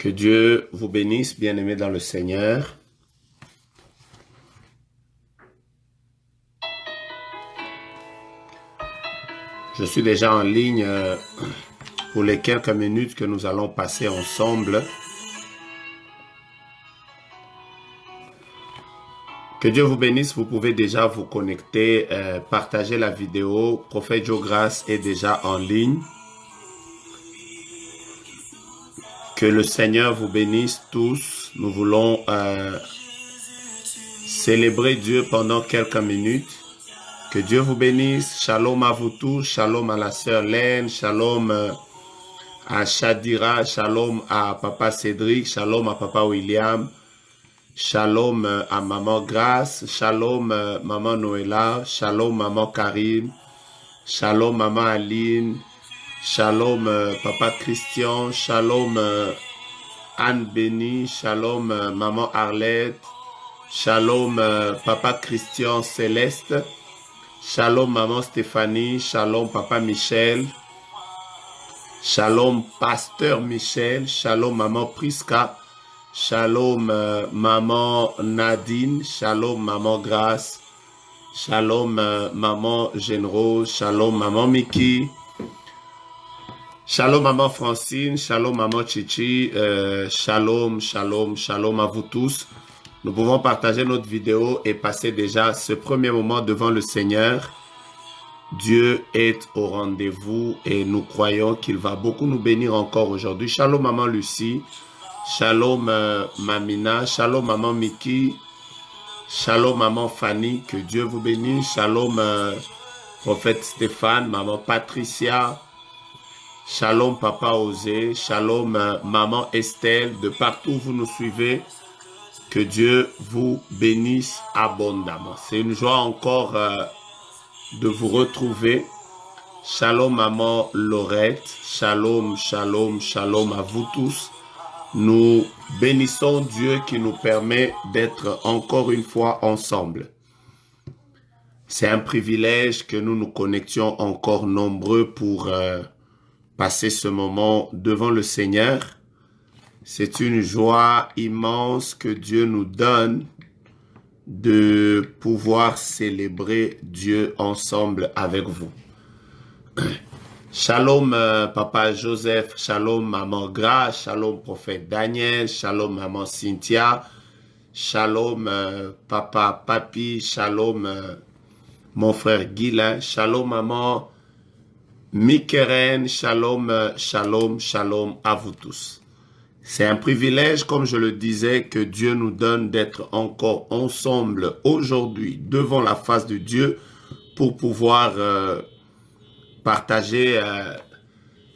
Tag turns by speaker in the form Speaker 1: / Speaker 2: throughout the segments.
Speaker 1: Que Dieu vous bénisse, bien-aimés dans le Seigneur. Je suis déjà en ligne pour les quelques minutes que nous allons passer ensemble. Que Dieu vous bénisse, vous pouvez déjà vous connecter, partager la vidéo. Prophète Joe Grace est déjà en ligne. Que le Seigneur vous bénisse tous. Nous voulons célébrer Dieu pendant quelques minutes. Que Dieu vous bénisse. Shalom à vous tous. Shalom à la sœur Laine. Shalom à Shadira. Shalom à Papa Cédric. Shalom à Papa William. Shalom à Maman Grace. Shalom Maman Noëlla. Shalom Maman Karine. Shalom Maman Aline. Shalom Papa Christian. Shalom Anne Béni. Shalom Maman Arlette. Shalom Papa Christian Céleste. Shalom Maman Stéphanie. Shalom Papa Michel. Shalom Pasteur Michel. Shalom Maman Priska. Shalom Maman Nadine. Shalom Maman Grace. Shalom Maman Genrose. Shalom Maman Mickey. Shalom Maman Francine. Shalom Maman Chichi. Shalom, shalom, shalom à vous tous. Nous pouvons partager notre vidéo et passer déjà ce premier moment devant le Seigneur. Dieu est au rendez-vous et nous croyons qu'il va beaucoup nous bénir encore aujourd'hui. Shalom Maman Lucie. Shalom Mamina. Shalom Maman Mickey. Shalom Maman Fanny. Que Dieu vous bénisse. Shalom Prophète Stéphane. Maman Patricia. Shalom Papa Osé. Shalom Maman Estelle. De partout où vous nous suivez. Que Dieu vous bénisse abondamment. C'est une joie encore de vous retrouver. Shalom Maman Laurette. Shalom, shalom, shalom à vous tous. Nous bénissons Dieu qui nous permet d'être encore une fois ensemble. C'est un privilège que nous nous connections encore nombreux pour passer ce moment devant le Seigneur. C'est une joie immense que Dieu nous donne de pouvoir célébrer Dieu ensemble avec vous. Shalom Papa Joseph, shalom Maman Grace, shalom Prophète Daniel, shalom Maman Cynthia, shalom Papa Papi, shalom mon frère Guilain, shalom Maman Mikeren, shalom, shalom, shalom à vous tous. C'est un privilège, comme je le disais, que Dieu nous donne d'être encore ensemble aujourd'hui devant la face de Dieu pour pouvoir partager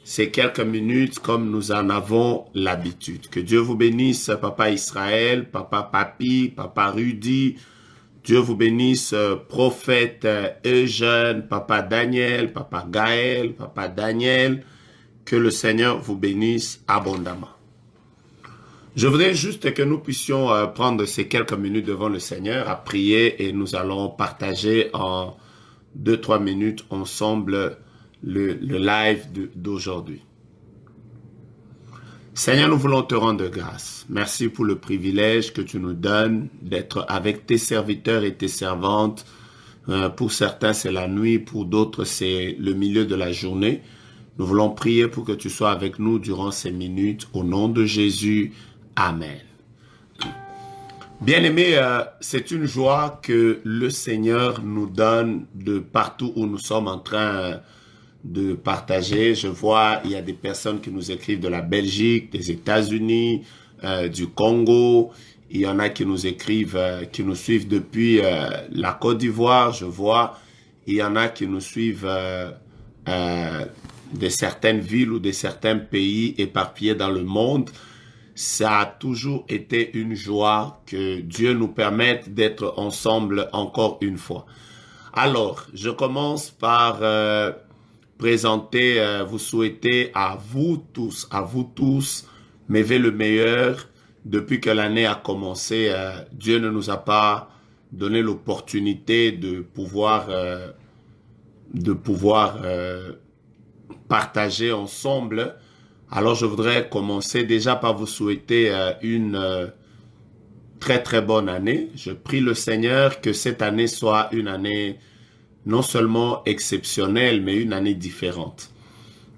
Speaker 1: ces quelques minutes comme nous en avons l'habitude. Que Dieu vous bénisse, Papa Israël, Papa Papi, Papa Rudy. Dieu vous bénisse, Prophète Eugène, Papa Daniel, Papa Gaël, Papa Daniel. Que le Seigneur vous bénisse abondamment. Je voudrais juste que nous puissions prendre ces quelques minutes devant le Seigneur à prier et nous allons partager en 2-3 minutes ensemble le live d'aujourd'hui. Seigneur, nous voulons te rendre grâce. Merci pour le privilège que tu nous donnes d'être avec tes serviteurs et tes servantes. Pour certains, c'est la nuit, pour d'autres, c'est le milieu de la journée. Nous voulons prier pour que tu sois avec nous durant ces minutes. Au nom de Jésus, Amen. Bien-aimés, c'est une joie que le Seigneur nous donne de partout où nous sommes en train de partager. Je vois, il y a des personnes qui nous écrivent de la Belgique, des États-Unis, du Congo. Il y en a qui nous écrivent, qui nous suivent depuis la Côte d'Ivoire, je vois. Il y en a qui nous suivent de certaines villes ou de certains pays éparpillés dans le monde. Ça a toujours été une joie que Dieu nous permette d'être ensemble encore une fois. Alors, je commence par présenter, vous souhaiter à vous tous, mes vœux le meilleur. Depuis que l'année a commencé, Dieu ne nous a pas donné l'opportunité de pouvoir partager ensemble Alors, je voudrais commencer déjà par vous souhaiter une très très bonne année. Je prie le Seigneur que cette année soit une année non seulement exceptionnelle, mais une année différente.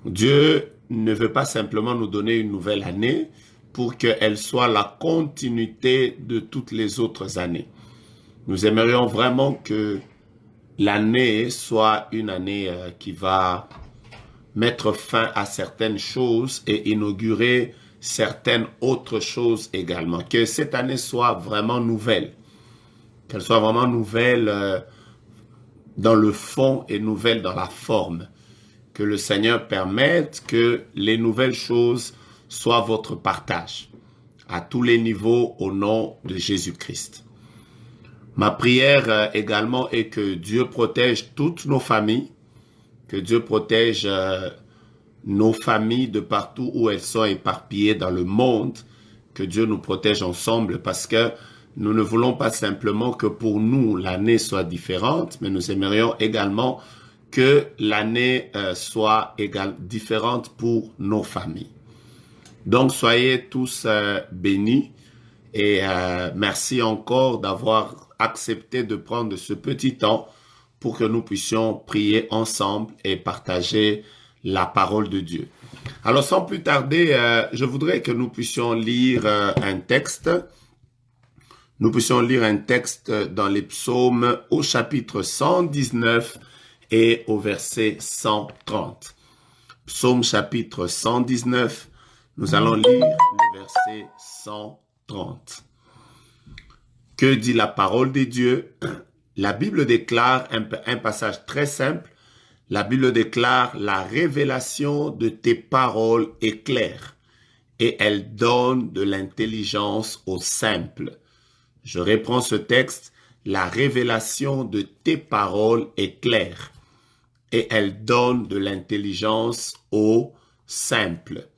Speaker 1: Dieu ne veut pas simplement nous donner une nouvelle année pour qu'elle soit la continuité de toutes les autres années. Nous aimerions vraiment que l'année soit une année qui va mettre fin à certaines choses et inaugurer certaines autres choses également. Que cette année soit vraiment nouvelle. Qu'elle soit vraiment nouvelle dans le fond et nouvelle dans la forme. Que le Seigneur permette que les nouvelles choses soient votre partage à tous les niveaux au nom de Jésus-Christ. Ma prière également est que Dieu protège toutes nos familles, que Dieu protège nos familles de partout où elles sont éparpillées dans le monde, que Dieu nous protège ensemble parce que nous ne voulons pas simplement que pour nous l'année soit différente, mais nous aimerions également que l'année soit différente pour nos familles. Donc soyez tous bénis et merci encore d'avoir accepté de prendre ce petit temps pour que nous puissions prier ensemble et partager la parole de Dieu. Alors sans plus tarder, je voudrais que nous puissions lire un texte. Nous puissions lire un texte dans les psaumes au chapitre 119 et au verset 130. Psaume chapitre 119, nous allons lire le verset 130. Que dit la parole de Dieu? La Bible déclare un passage très simple. La Bible déclare: la révélation de tes paroles est claire et elle donne de l'intelligence aux simples. Je reprends ce texte. La révélation de tes paroles est claire et elle donne de l'intelligence aux simples.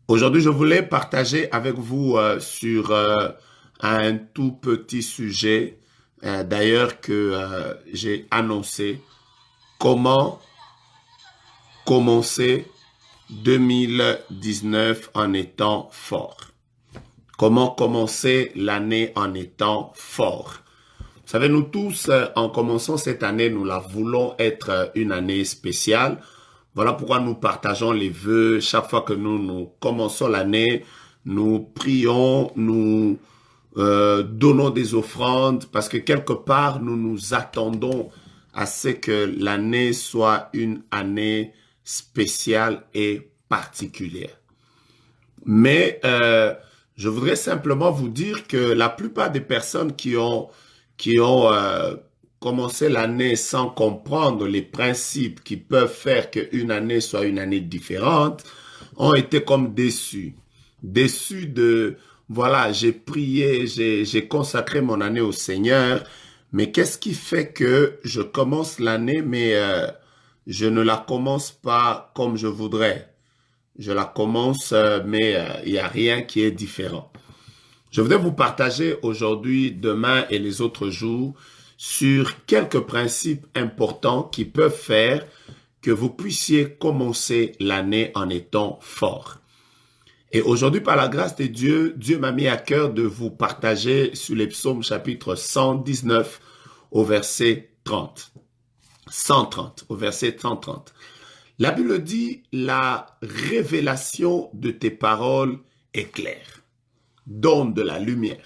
Speaker 1: Aujourd'hui, je voulais partager avec vous sur un tout petit sujet, d'ailleurs que j'ai annoncé. Comment commencer 2019 en étant fort? Comment commencer l'année en étant fort? Vous savez, nous tous, en commençant cette année, nous la voulons être une année spéciale. Voilà pourquoi nous partageons les vœux. Chaque fois que nous commençons l'année, nous prions, nous donnons des offrandes parce que quelque part, nous nous attendons à ce que l'année soit une année spéciale et particulière. Mais je voudrais simplement vous dire que la plupart des personnes qui ont commencé l'année sans comprendre les principes qui peuvent faire qu'une année soit une année différente ont été comme déçus. Déçus de, voilà, j'ai prié, j'ai consacré mon année au Seigneur, mais qu'est-ce qui fait que je commence l'année, mais je ne la commence pas comme je voudrais? Je la commence, mais il n'y a rien qui est différent. Je voudrais vous partager aujourd'hui, demain et les autres jours sur quelques principes importants qui peuvent faire que vous puissiez commencer l'année en étant fort. Et aujourd'hui, par la grâce de Dieu, Dieu m'a mis à cœur de vous partager sur les psaumes chapitre 119 au verset 30. 130, au verset 130. La Bible dit: la révélation de tes paroles est claire, donne de la lumière.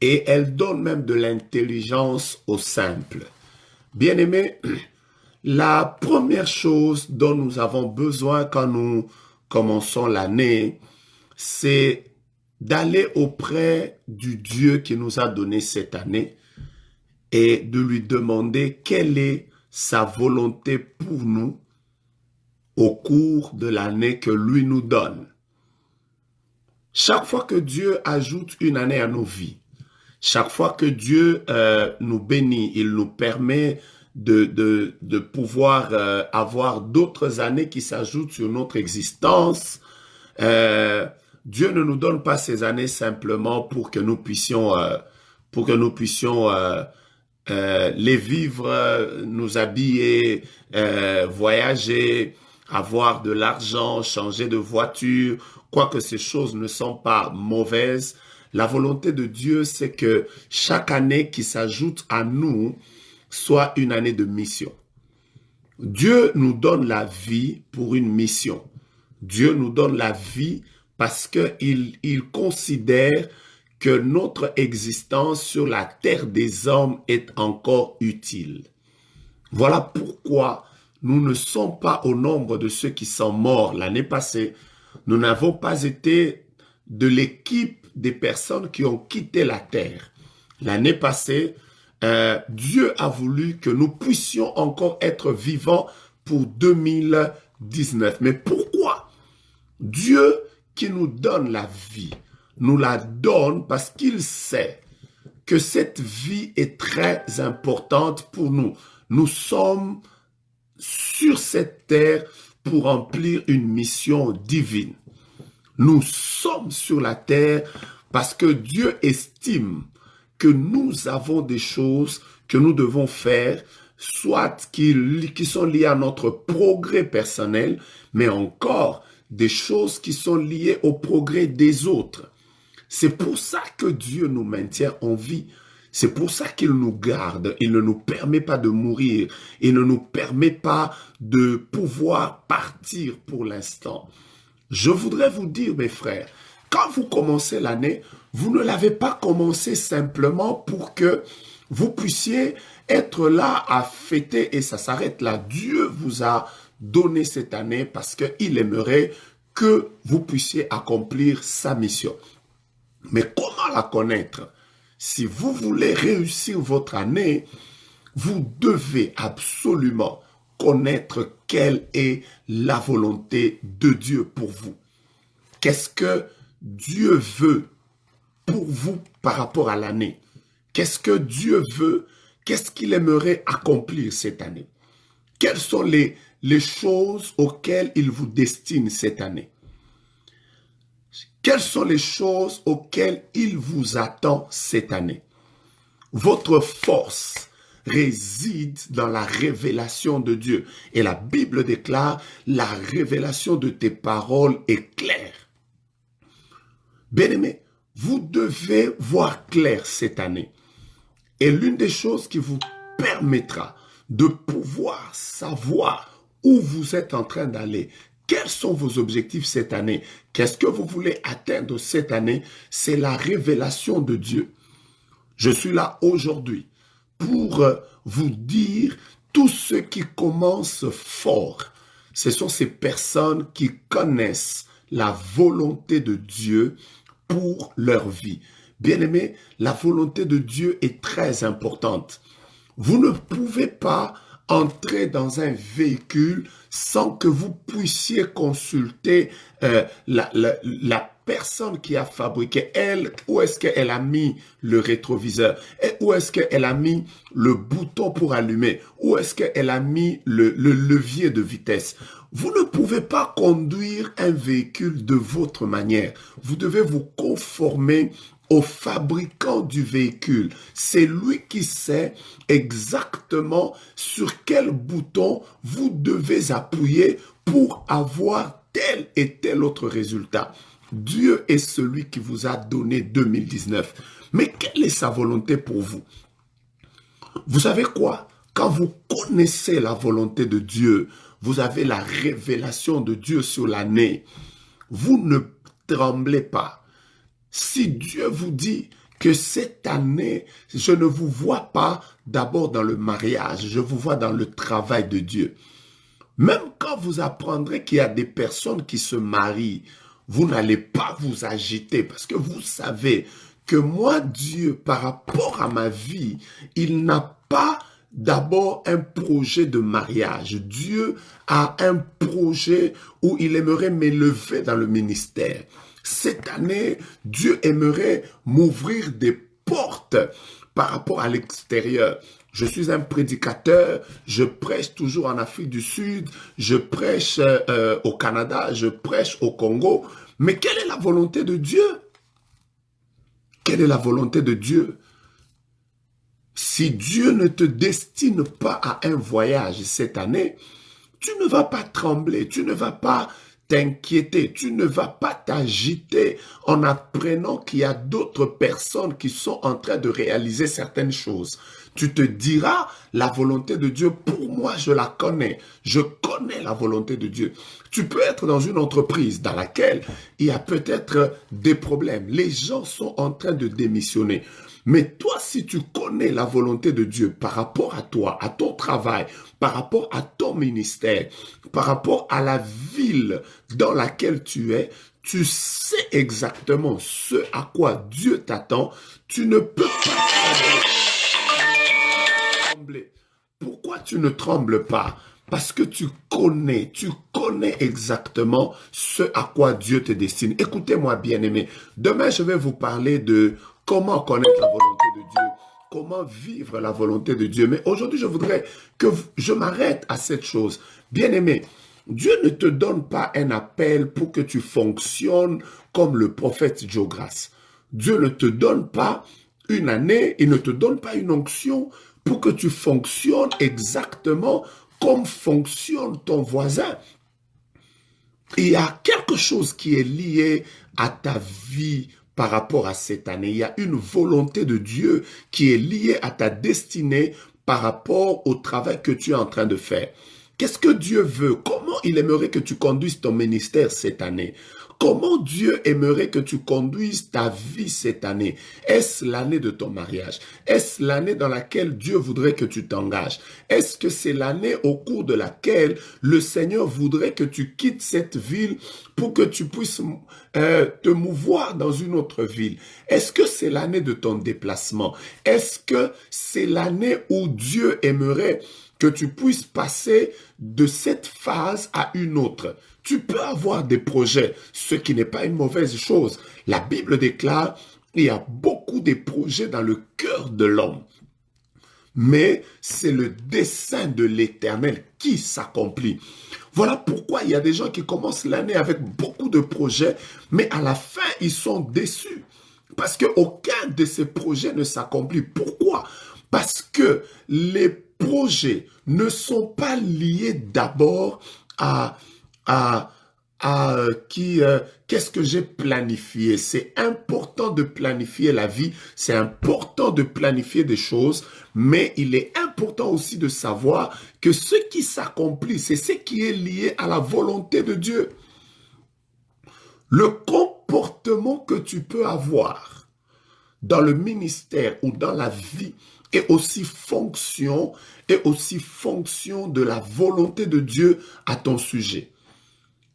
Speaker 1: Et elle donne même de l'intelligence aux simples. Bien-aimés, la première chose dont nous avons besoin quand nous commençons l'année, c'est d'aller auprès du Dieu qui nous a donné cette année et de lui demander quelle est sa volonté pour nous au cours de l'année que lui nous donne. Chaque fois que Dieu ajoute une année à nos vies, chaque fois que Dieu nous bénit, il nous permet de pouvoir avoir d'autres années qui s'ajoutent sur notre existence. Dieu ne nous donne pas ces années simplement pour que nous puissions les vivre, nous habiller, voyager, avoir de l'argent, changer de voiture, quoique ces choses ne sont pas mauvaises. La volonté de Dieu, c'est que chaque année qui s'ajoute à nous soit une année de mission. Dieu nous donne la vie pour une mission. Dieu nous donne la vie parce qu'il considère que notre existence sur la terre des hommes est encore utile. Voilà pourquoi nous ne sommes pas au nombre de ceux qui sont morts l'année passée. Nous n'avons pas été de l'équipe des personnes qui ont quitté la terre. L'année passée, Dieu a voulu que nous puissions encore être vivants pour 2019. Mais pourquoi? Dieu qui nous donne la vie, nous la donne parce qu'il sait que cette vie est très importante pour nous. Nous sommes sur cette terre pour remplir une mission divine. Nous sommes sur la terre parce que Dieu estime que nous avons des choses que nous devons faire, soit qui sont liées à notre progrès personnel, mais encore des choses qui sont liées au progrès des autres. C'est pour ça que Dieu nous maintient en vie. C'est pour ça qu'il nous garde. Il ne nous permet pas de mourir. Il ne nous permet pas de pouvoir partir pour l'instant. Je voudrais vous dire, mes frères, quand vous commencez l'année, vous ne l'avez pas commencé simplement pour que vous puissiez être là à fêter et ça s'arrête là. Dieu vous a donné cette année parce qu'il aimerait que vous puissiez accomplir sa mission. Mais comment la connaître? Si vous voulez réussir votre année, vous devez absolument connaître quelle est la volonté de Dieu pour vous. Qu'est-ce que Dieu veut pour vous par rapport à l'année? Qu'est-ce que Dieu veut? Qu'est-ce qu'il aimerait accomplir cette année? Quelles sont les choses auxquelles il vous destine cette année? Quelles sont les choses auxquelles il vous attend cette année? Votre force réside dans la révélation de Dieu. Et la Bible déclare, la révélation de tes paroles est claire. Bien-aimés, vous devez voir clair cette année. Et l'une des choses qui vous permettra de pouvoir savoir où vous êtes en train d'aller, quels sont vos objectifs cette année, qu'est-ce que vous voulez atteindre cette année, c'est la révélation de Dieu. Je suis là aujourd'hui pour vous dire, tous ceux qui commencent fort, ce sont ces personnes qui connaissent la volonté de Dieu pour leur vie. Bien-aimés, la volonté de Dieu est très importante. Vous ne pouvez pas entrer dans un véhicule sans que vous puissiez consulter la personne qui a fabriqué, elle, où est-ce qu'elle a mis le rétroviseur, et où est-ce qu'elle a mis le bouton pour allumer, où est-ce qu'elle a mis le levier de vitesse. Vous ne pouvez pas conduire un véhicule de votre manière. Vous devez vous conformer au fabricant du véhicule. C'est lui qui sait exactement sur quel bouton vous devez appuyer pour avoir tel et tel autre résultat. Dieu est celui qui vous a donné 2019. Mais quelle est sa volonté pour vous? Vous savez quoi? Quand vous connaissez la volonté de Dieu, vous avez la révélation de Dieu sur l'année. Vous ne tremblez pas. Si Dieu vous dit que cette année, je ne vous vois pas d'abord dans le mariage, je vous vois dans le travail de Dieu. Même quand vous apprendrez qu'il y a des personnes qui se marient, vous n'allez pas vous agiter parce que vous savez que moi, Dieu, par rapport à ma vie, il n'a pas d'abord un projet de mariage. Dieu a un projet où il aimerait m'élever dans le ministère. Cette année, Dieu aimerait m'ouvrir des portes par rapport à l'extérieur. Je suis un prédicateur, je prêche toujours en Afrique du Sud, je prêche au Canada, je prêche au Congo. Mais quelle est la volonté de Dieu? Quelle est la volonté de Dieu? Si Dieu ne te destine pas à un voyage cette année, tu ne vas pas trembler, tu ne vas pas t'inquiéter, tu ne vas pas t'agiter en apprenant qu'il y a d'autres personnes qui sont en train de réaliser certaines choses. Tu te diras, la volonté de Dieu, pour moi, je la connais. Je connais la volonté de Dieu. Tu peux être dans une entreprise dans laquelle il y a peut-être des problèmes. Les gens sont en train de démissionner. Mais toi, si tu connais la volonté de Dieu par rapport à toi, à ton travail, par rapport à ton ministère, par rapport à la ville dans laquelle tu es, tu sais exactement ce à quoi Dieu t'attend. Tu ne peux pas trembler. Pourquoi tu ne trembles pas? Parce que tu connais exactement ce à quoi Dieu te destine. Écoutez-moi, bien-aimés. Demain, je vais vous parler de comment connaître la volonté de Dieu, comment vivre la volonté de Dieu. Mais aujourd'hui, je voudrais que je m'arrête à cette chose. Bien-aimé, Dieu ne te donne pas un appel pour que tu fonctionnes comme le prophète Joe Grace. Dieu ne te donne pas une année, il ne te donne pas une onction pour que tu fonctionnes exactement comme fonctionne ton voisin. Il y a quelque chose qui est lié à ta vie par rapport à cette année. Il y a une volonté de Dieu qui est liée à ta destinée par rapport au travail que tu es en train de faire. Qu'est-ce que Dieu veut? Comment il aimerait que tu conduises ton ministère cette année? Comment Dieu aimerait que tu conduises ta vie cette année? Est-ce l'année de ton mariage? Est-ce l'année dans laquelle Dieu voudrait que tu t'engages? Est-ce que c'est l'année au cours de laquelle le Seigneur voudrait que tu quittes cette ville pour que tu puisses te mouvoir dans une autre ville? Est-ce que c'est l'année de ton déplacement? Est-ce que c'est l'année où Dieu aimerait que tu puisses passer de cette phase à une autre? Tu peux avoir des projets, ce qui n'est pas une mauvaise chose. La Bible déclare qu'il y a beaucoup de projets dans le cœur de l'homme. Mais c'est le dessein de l'Éternel qui s'accomplit. Voilà pourquoi il y a des gens qui commencent l'année avec beaucoup de projets, mais à la fin, ils sont déçus. Parce qu'aucun de ces projets ne s'accomplit. Pourquoi? Parce que les projets ne sont pas liés d'abord à qu'est-ce que j'ai planifié. C'est important de planifier la vie, c'est important de planifier des choses, mais il est important aussi de savoir que ce qui s'accomplit, c'est ce qui est lié à la volonté de Dieu. Le comportement que tu peux avoir dans le ministère ou dans la vie est aussi fonction de la volonté de Dieu à ton sujet.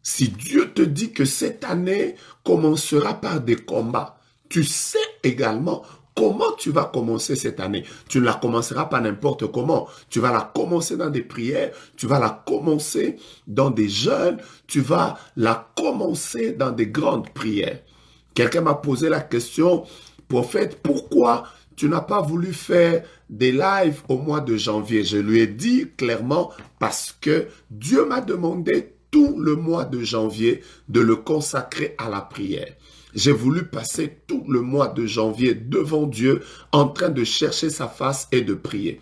Speaker 1: Si Dieu te dit que cette année commencera par des combats, tu sais également comment tu vas commencer cette année. Tu ne la commenceras pas n'importe comment. Tu vas la commencer dans des prières, tu vas la commencer dans des jeûnes, tu vas la commencer dans des grandes prières. Quelqu'un m'a posé la question, prophète, pourquoi tu n'as pas voulu faire des lives au mois de janvier? Je lui ai dit clairement parce que Dieu m'a demandé tout le mois de janvier de le consacrer à la prière. J'ai voulu passer tout le mois de janvier devant Dieu en train de chercher sa face et de prier.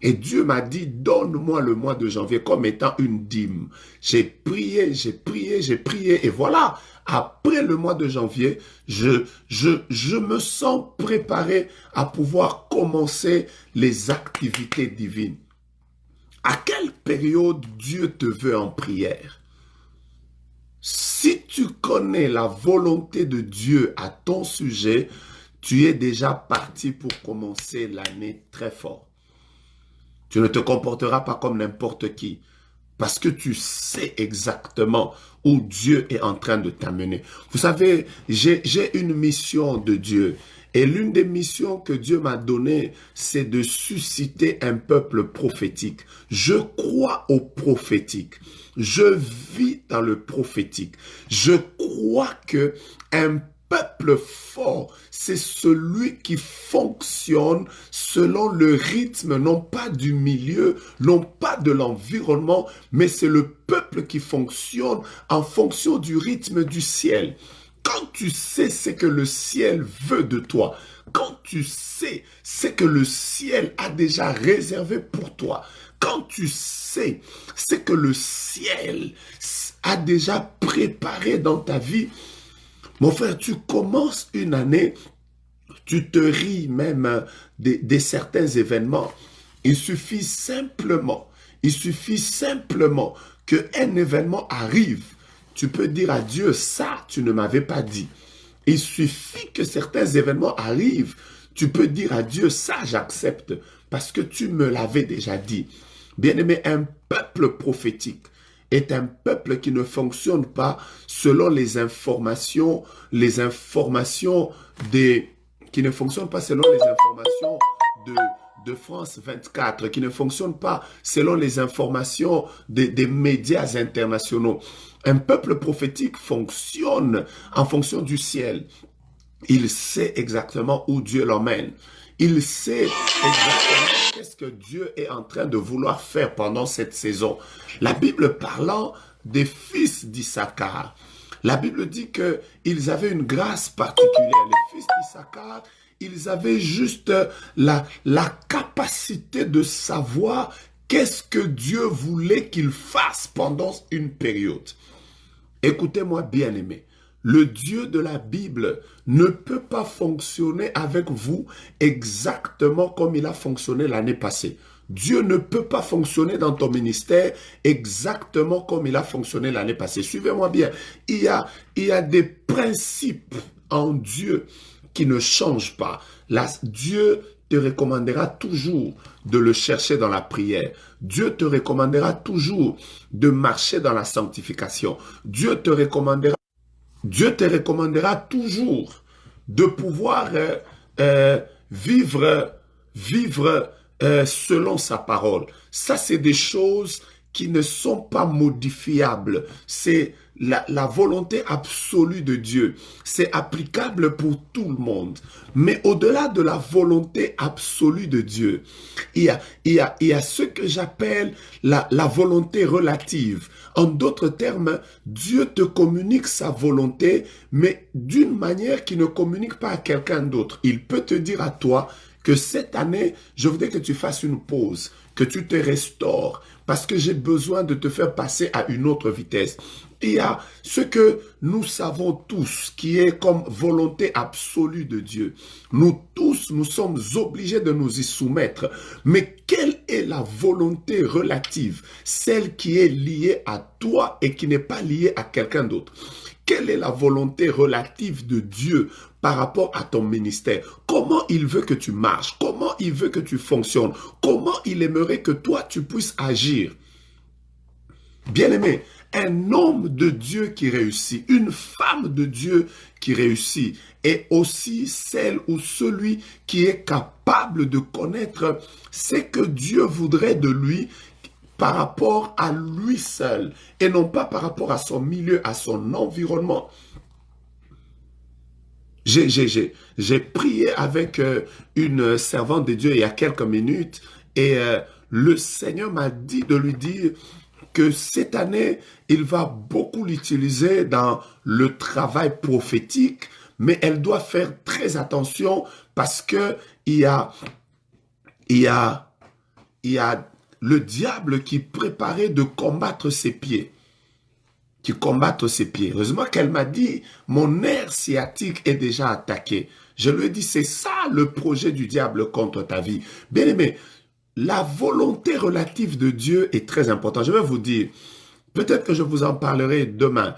Speaker 1: Et Dieu m'a dit, donne-moi le mois de janvier comme étant une dîme. J'ai prié et voilà, après le mois de janvier, je me sens préparé à pouvoir commencer les activités divines. À quelle période Dieu te veut en prière? Si tu connais la volonté de Dieu à ton sujet, tu es déjà parti pour commencer l'année très fort. Tu ne te comporteras pas comme n'importe qui parce que tu sais exactement où Dieu est en train de t'amener. Vous savez, j'ai une mission de Dieu. Et l'une des missions que Dieu m'a données, c'est de susciter un peuple prophétique. Je crois au prophétique. Je vis dans le prophétique. Je crois que un peuple fort, c'est celui qui fonctionne selon le rythme, non pas du milieu, non pas de l'environnement, mais c'est le peuple qui fonctionne en fonction du rythme du ciel. Quand tu sais ce que le ciel veut de toi, quand tu sais ce que le ciel a déjà réservé pour toi, Quand tu sais ce que le ciel a déjà préparé dans ta vie, mon frère, tu commences une année, tu te ris même de certains événements. Il suffit simplement qu'un événement arrive. Tu peux dire à Dieu, ça, tu ne m'avais pas dit. Il suffit que certains événements arrivent. Tu peux dire à Dieu, ça, j'accepte, parce que tu me l'avais déjà dit. Bien-aimé, un peuple prophétique est un peuple qui ne fonctionne pas selon les informations qui ne fonctionnent pas selon les informations de France 24, qui ne fonctionnent pas selon les informations des médias internationaux. Un peuple prophétique fonctionne en fonction du ciel. Il sait exactement où Dieu l'emmène. Il sait exactement qu'est-ce que Dieu est en train de vouloir faire pendant cette saison. La Bible parlant des fils d'Issachar, la Bible dit qu'ils avaient une grâce particulière. Les fils d'Issachar, ils avaient juste la capacité de savoir qu'est-ce que Dieu voulait qu'ils fassent pendant une période. Écoutez-moi bien aimé, le Dieu de la Bible ne peut pas fonctionner avec vous exactement comme il a fonctionné l'année passée. Dieu ne peut pas fonctionner dans ton ministère exactement comme il a fonctionné l'année passée. Suivez-moi bien, il y a des principes en Dieu qui ne changent pas. Dieu te recommandera toujours de le chercher dans la prière. Dieu te recommandera toujours de marcher dans la sanctification. Dieu te recommandera toujours de pouvoir vivre selon sa parole. Ça, c'est des choses qui ne sont pas modifiables. C'est la volonté absolue de Dieu. C'est applicable pour tout le monde. Mais au-delà de la volonté absolue de Dieu, il y a ce que j'appelle la volonté relative. En d'autres termes, Dieu te communique sa volonté, mais d'une manière qui ne communique pas à quelqu'un d'autre. Il peut te dire à toi que cette année, je voudrais que tu fasses une pause, que tu te restaures, parce que j'ai besoin de te faire passer à une autre vitesse. Il y a ce que nous savons tous, qui est comme volonté absolue de Dieu. Nous tous, nous sommes obligés de nous y soumettre. Mais quelle est la volonté relative? Celle qui est liée à toi et qui n'est pas liée à quelqu'un d'autre. Quelle est la volonté relative de Dieu par rapport à ton ministère? Comment il veut que tu marches? Comment il veut que tu fonctionnes? Comment il aimerait que toi, tu puisses agir? Bien-aimé, un homme de Dieu qui réussit, une femme de Dieu qui réussit, est aussi celle ou celui qui est capable de connaître ce que Dieu voudrait de lui par rapport à lui seul et non pas par rapport à son milieu, à son environnement. J'ai prié avec une servante de Dieu il y a quelques minutes et le Seigneur m'a dit de lui dire que cette année, il va beaucoup l'utiliser dans le travail prophétique, mais elle doit faire très attention parce que il y a le diable qui préparait de combattre ses pieds. Heureusement qu'elle m'a dit, mon nerf sciatique est déjà attaqué. Je lui ai dit, c'est ça le projet du diable contre ta vie. Bien aimé, la volonté relative de Dieu est très importante. Je vais vous dire, peut-être que je vous en parlerai demain.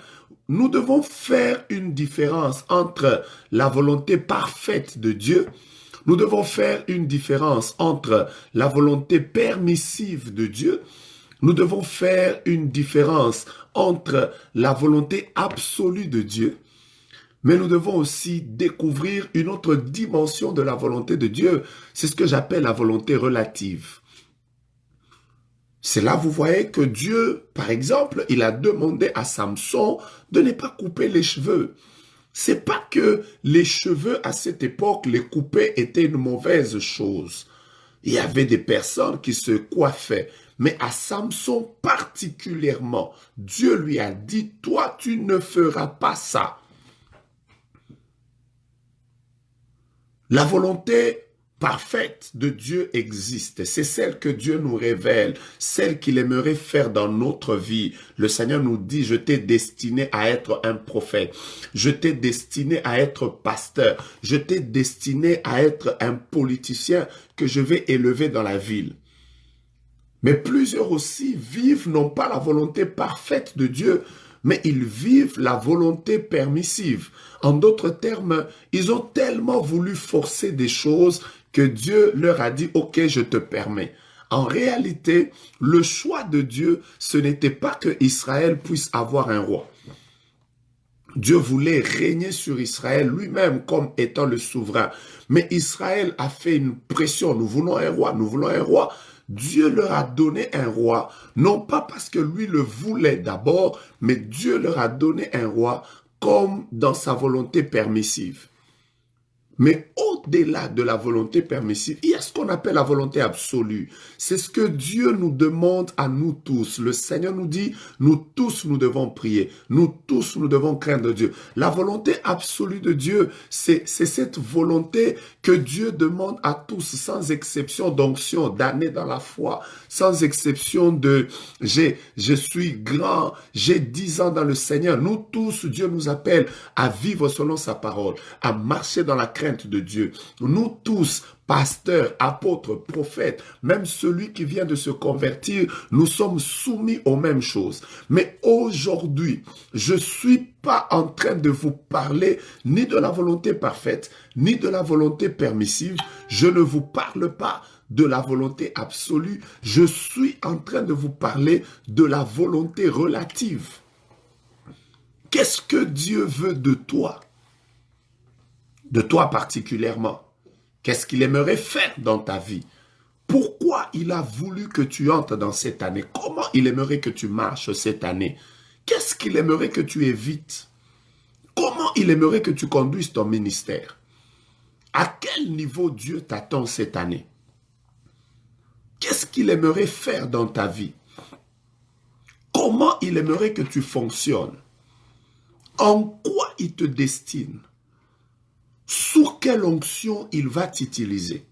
Speaker 1: Nous devons faire une différence entre la volonté parfaite de Dieu. Nous devons faire une différence entre la volonté permissive de Dieu. Nous devons faire une différence entre la volonté absolue de Dieu. Mais nous devons aussi découvrir une autre dimension de la volonté de Dieu. C'est ce que j'appelle la volonté relative. C'est là, vous voyez que Dieu, par exemple, il a demandé à Samson de ne pas couper les cheveux. C'est pas que les cheveux à cette époque, les couper était une mauvaise chose. Il y avait des personnes qui se coiffaient. Mais à Samson particulièrement, Dieu lui a dit, toi, tu ne feras pas ça. La volonté parfaite de Dieu existe. C'est celle que Dieu nous révèle, celle qu'il aimerait faire dans notre vie. Le Seigneur nous dit, je t'ai destiné à être un prophète. Je t'ai destiné à être pasteur. Je t'ai destiné à être un politicien que je vais élever dans la ville. Mais plusieurs aussi vivent non pas la volonté parfaite de Dieu, mais ils vivent la volonté permissive. En d'autres termes, ils ont tellement voulu forcer des choses que Dieu leur a dit, ok, je te permets. En réalité, le choix de Dieu, ce n'était pas que Israël puisse avoir un roi. Dieu voulait régner sur Israël lui-même comme étant le souverain. Mais Israël a fait une pression, nous voulons un roi, nous voulons un roi. Dieu leur a donné un roi, non pas parce que lui le voulait d'abord, mais Dieu leur a donné un roi comme dans sa volonté permissive. Mais au-delà de la volonté permissive, il y a ce qu'on appelle la volonté absolue. C'est ce que Dieu nous demande à nous tous. Le Seigneur nous dit, nous tous, nous devons prier. Nous tous, nous devons craindre Dieu. La volonté absolue de Dieu, c'est cette volonté que Dieu demande à tous, sans exception d'onction, d'année dans la foi, sans exception de « je suis grand, j'ai 10 ans dans le Seigneur ». Nous tous, Dieu nous appelle à vivre selon sa parole, à marcher dans la crainte de Dieu. Nous tous, pasteurs, apôtres, prophètes, même celui qui vient de se convertir, nous sommes soumis aux mêmes choses. Mais aujourd'hui, je ne suis pas en train de vous parler ni de la volonté parfaite, ni de la volonté permissive. Je ne vous parle pas de la volonté absolue. Je suis en train de vous parler de la volonté relative. Qu'est-ce que Dieu veut de toi? De toi particulièrement. Qu'est-ce qu'il aimerait faire dans ta vie? Pourquoi il a voulu que tu entres dans cette année? Comment il aimerait que tu marches cette année? Qu'est-ce qu'il aimerait que tu évites? Comment il aimerait que tu conduises ton ministère? À quel niveau Dieu t'attend cette année? Qu'est-ce qu'il aimerait faire dans ta vie? Comment il aimerait que tu fonctionnes? En quoi il te destine? Sous quelle onction il va t'utiliser?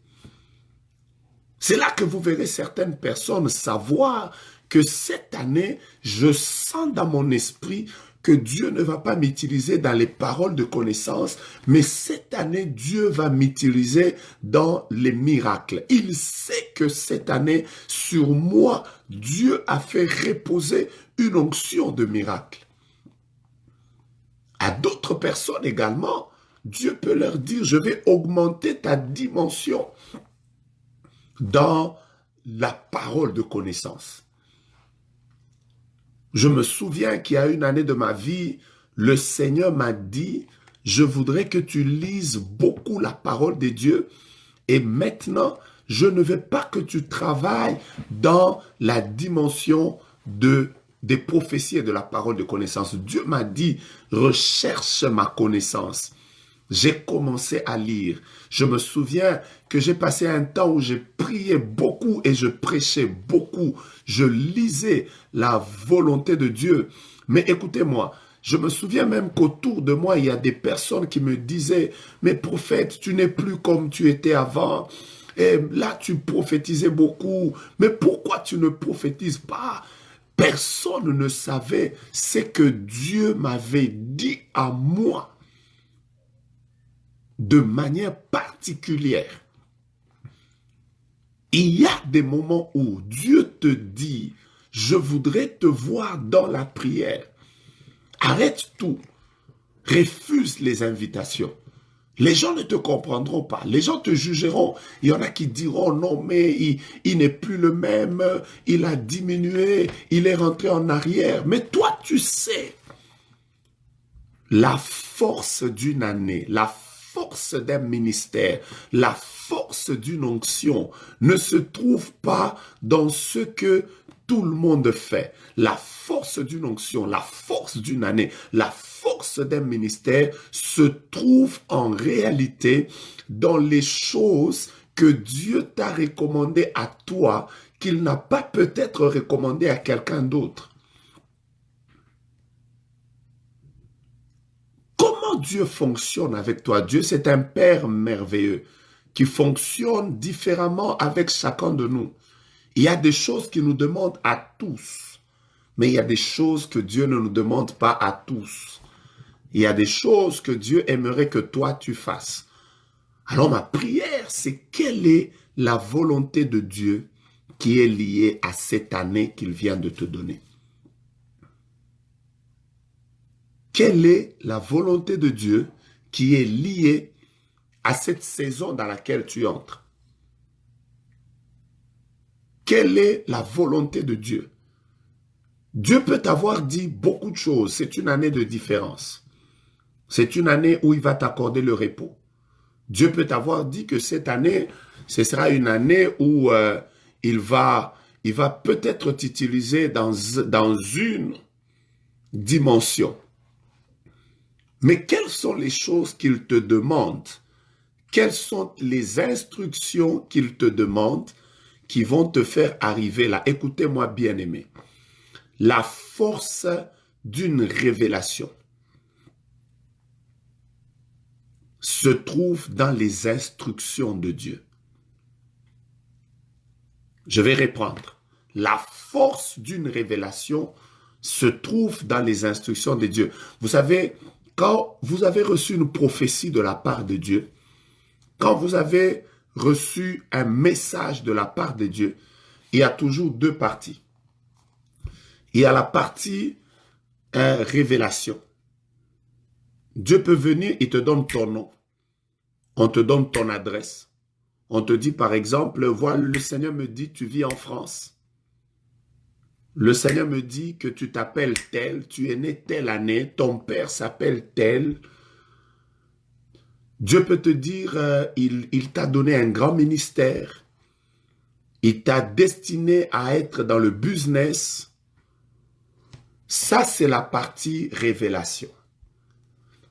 Speaker 1: C'est là que vous verrez certaines personnes savoir que cette année, je sens dans mon esprit que Dieu ne va pas m'utiliser dans les paroles de connaissance, mais cette année, Dieu va m'utiliser dans les miracles. Il sait que cette année, sur moi, Dieu a fait reposer une onction de miracle. À d'autres personnes également, Dieu peut leur dire, je vais augmenter ta dimension dans la parole de connaissance. Je me souviens qu'il y a une année de ma vie, le Seigneur m'a dit, je voudrais que tu lises beaucoup la parole de Dieu et maintenant, je ne veux pas que tu travailles dans la dimension des prophéties et de la parole de connaissance. Dieu m'a dit, recherche ma connaissance. J'ai commencé à lire. Je me souviens que j'ai passé un temps où j'ai prié beaucoup et je prêchais beaucoup. Je lisais la volonté de Dieu. Mais écoutez-moi, je me souviens même qu'autour de moi, il y a des personnes qui me disaient, « Mais prophète, tu n'es plus comme tu étais avant. Et là, tu prophétisais beaucoup. Mais pourquoi tu ne prophétises pas ?» Personne ne savait ce que Dieu m'avait dit à moi de manière particulière. Il y a des moments où Dieu te dit, je voudrais te voir dans la prière. Arrête tout. Refuse les invitations. Les gens ne te comprendront pas. Les gens te jugeront. Il y en a qui diront, non, mais il n'est plus le même. Il a diminué. Il est rentré en arrière. Mais toi, tu sais, la force d'une année, la force d'un ministère, la force d'une onction ne se trouve pas dans ce que tout le monde fait. La force d'une onction, la force d'une année, la force d'un ministère se trouve en réalité dans les choses que Dieu t'a recommandées à toi, qu'il n'a pas peut-être recommandé à quelqu'un d'autre. Comment Dieu fonctionne avec toi? Dieu, c'est un Père merveilleux qui fonctionne différemment avec chacun de nous. Il y a des choses qui nous demandent à tous, mais il y a des choses que Dieu ne nous demande pas à tous. Il y a des choses que Dieu aimerait que toi tu fasses. Alors ma prière, c'est quelle est la volonté de Dieu qui est liée à cette année qu'il vient de te donner? Quelle est la volonté de Dieu qui est liée à cette saison dans laquelle tu entres? Quelle est la volonté de Dieu? Dieu peut t'avoir dit beaucoup de choses. C'est une année de différence. C'est une année où il va t'accorder le repos. Dieu peut t'avoir dit que cette année, ce sera une année où il va peut-être t'utiliser dans une dimension. Mais quelles sont les choses qu'il te demande? Quelles sont les instructions qu'il te demande qui vont te faire arriver là? Écoutez-moi, bien-aimés. La force d'une révélation se trouve dans les instructions de Dieu. Je vais reprendre. La force d'une révélation se trouve dans les instructions de Dieu. Vous savez, quand vous avez reçu une prophétie de la part de Dieu, quand vous avez reçu un message de la part de Dieu, il y a toujours deux parties. Il y a la partie révélation. Dieu peut venir, il te donne ton nom. On te donne ton adresse. On te dit par exemple, voilà, le Seigneur me dit, tu vis en France. Le Seigneur me dit que tu t'appelles tel, tu es né telle année, ton père s'appelle tel. Dieu peut te dire, il t'a donné un grand ministère. Il t'a destiné à être dans le business. Ça, c'est la partie révélation.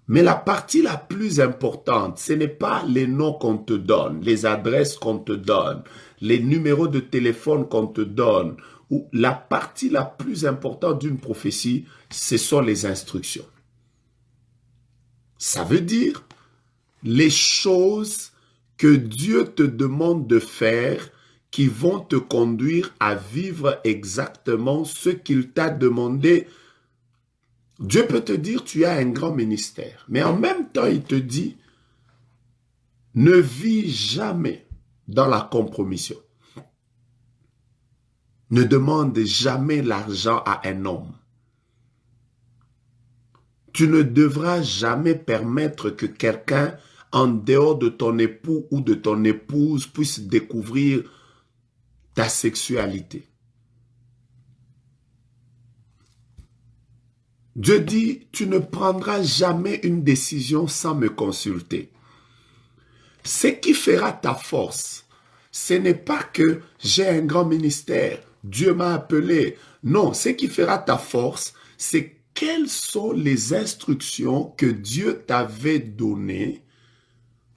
Speaker 1: Mais la partie la plus importante, ce n'est pas les noms qu'on te donne, les adresses qu'on te donne, les numéros de téléphone qu'on te donne. Ou la partie la plus importante d'une prophétie, ce sont les instructions. Ça veut dire les choses que Dieu te demande de faire qui vont te conduire à vivre exactement ce qu'il t'a demandé. Dieu peut te dire, tu as un grand ministère. Mais en même temps, il te dit, ne vis jamais dans la compromission. Ne demande jamais l'argent à un homme. Tu ne devras jamais permettre que quelqu'un, en dehors de ton époux ou de ton épouse, puisse découvrir ta sexualité. Dieu dit, tu ne prendras jamais une décision sans me consulter. Ce qui fera ta force, ce n'est pas que j'ai un grand ministère, Dieu m'a appelé. Non, ce qui fera ta force, c'est quelles sont les instructions que Dieu t'avait données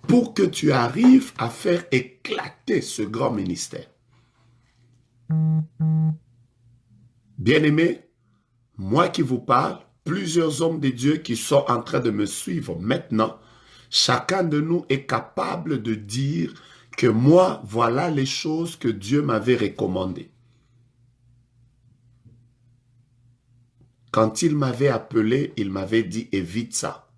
Speaker 1: pour que tu arrives à faire éclater ce grand ministère. Bien-aimés, moi qui vous parle, plusieurs hommes de Dieu qui sont en train de me suivre maintenant, chacun de nous est capable de dire que moi, voilà les choses que Dieu m'avait recommandées. Quand il m'avait appelé, il m'avait dit, évite ça,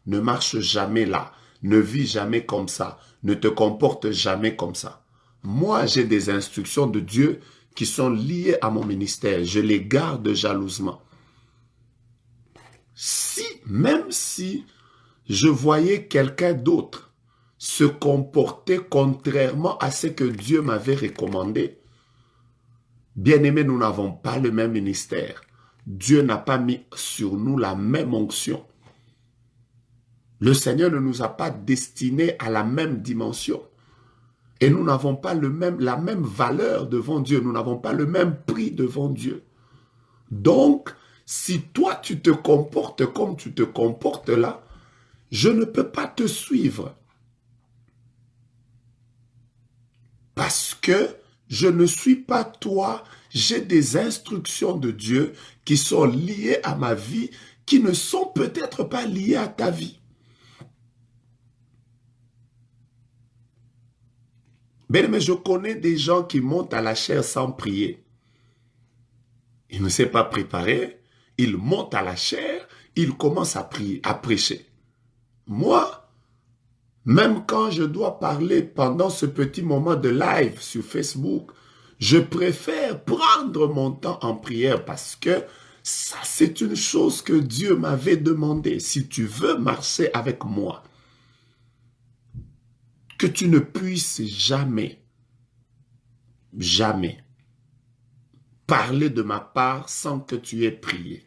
Speaker 1: ne marche jamais là, ne vis jamais comme ça, ne te comporte jamais comme ça. Moi, j'ai des instructions de Dieu qui sont liées à mon ministère, je les garde jalousement. Même si je voyais quelqu'un d'autre se comporter contrairement à ce que Dieu m'avait recommandé, bien-aimés, nous n'avons pas le même ministère. Dieu n'a pas mis sur nous la même onction. Le Seigneur ne nous a pas destinés à la même dimension. Et nous n'avons pas la même valeur devant Dieu. Nous n'avons pas le même prix devant Dieu. Donc, si toi, tu te comportes comme tu te comportes là, je ne peux pas te suivre. Parce que je ne suis pas toi. J'ai des instructions de Dieu qui sont liées à ma vie, qui ne sont peut-être pas liées à ta vie. Bien, mais je connais des gens qui montent à la chaire sans prier. Il ne s'est pas préparé, il monte à la chaire, il commence à prier, à prêcher. Moi, même quand je dois parler pendant ce petit moment de live sur Facebook, je préfère prendre mon temps en prière parce que ça, c'est une chose que Dieu m'avait demandé. Si tu veux marcher avec moi, que tu ne puisses jamais, jamais parler de ma part sans que tu aies prié.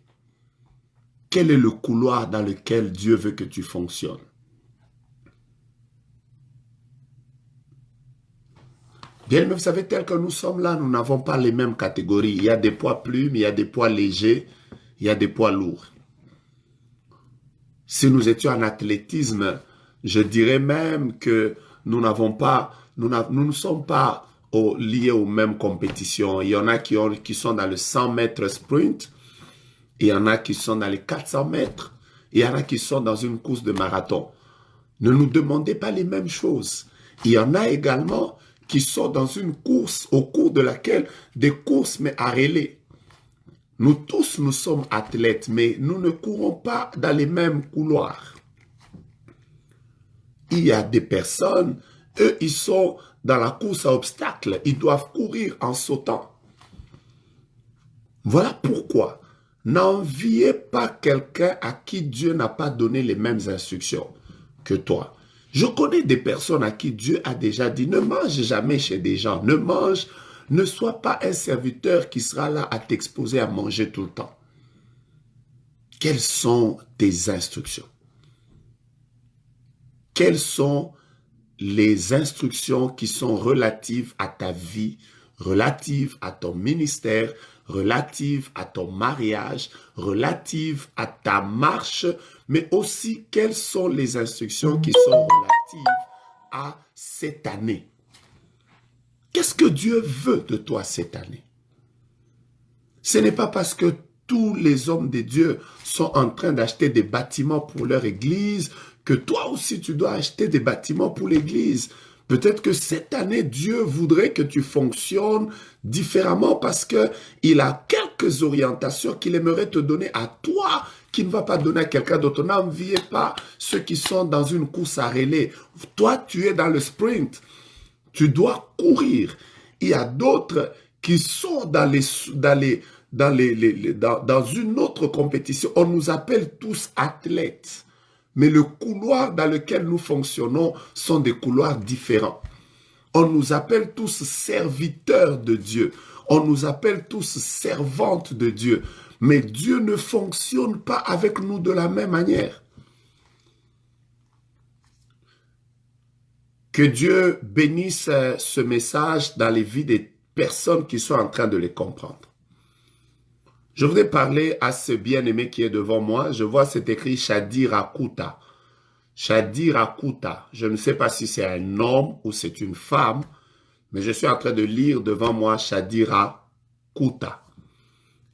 Speaker 1: Quel est le couloir dans lequel Dieu veut que tu fonctionnes? Bien, mais vous savez, tel que nous sommes là, nous n'avons pas les mêmes catégories. Il y a des poids plumes, il y a des poids légers, il y a des poids lourds. Si nous étions en athlétisme, je dirais même que nous n'avons pas, nous ne sommes pas liés aux mêmes compétitions. Il y en a qui sont dans le 100 mètres sprint, il y en a qui sont dans les 400 mètres, il y en a qui sont dans une course de marathon. Ne nous demandez pas les mêmes choses. Il y en a également qui sont dans une course au cours de laquelle des courses mais à relais. Nous tous, nous sommes athlètes, mais nous ne courons pas dans les mêmes couloirs. Il y a des personnes, eux, ils sont dans la course à obstacles. Ils doivent courir en sautant. Voilà pourquoi n'enviez pas quelqu'un à qui Dieu n'a pas donné les mêmes instructions que toi. Je connais des personnes à qui Dieu a déjà dit, ne mange jamais chez des gens, ne sois pas un serviteur qui sera là à t'exposer à manger tout le temps. Quelles sont tes instructions? Quelles sont les instructions qui sont relatives à ta vie, relatives à ton ministère, relatives à ton mariage, relatives à ta marche, mais aussi quelles sont les instructions qui sont relatives à cette année? Qu'est-ce que Dieu veut de toi cette année? Ce n'est pas parce que tous les hommes de Dieu sont en train d'acheter des bâtiments pour leur église que toi aussi tu dois acheter des bâtiments pour l'église. Peut-être que cette année, Dieu voudrait que tu fonctionnes différemment parce qu'il a quelques orientations qu'il aimerait te donner à toi, qu'il ne va pas donner à quelqu'un d'autre. N'enviez pas ceux qui sont dans une course à relais. Toi, tu es dans le sprint. Tu dois courir. Il y a d'autres qui sont dans une autre compétition. On nous appelle tous athlètes. Mais le couloir dans lequel nous fonctionnons sont des couloirs différents. On nous appelle tous serviteurs de Dieu. On nous appelle tous servantes de Dieu. Mais Dieu ne fonctionne pas avec nous de la même manière. Que Dieu bénisse ce message dans les vies des personnes qui sont en train de les comprendre. Je voudrais parler à ce bien-aimé qui est devant moi. Je vois c'est écrit Shadira Kuta. Shadira Kuta. Je ne sais pas si c'est un homme ou c'est une femme, mais je suis en train de lire devant moi Shadira Kuta.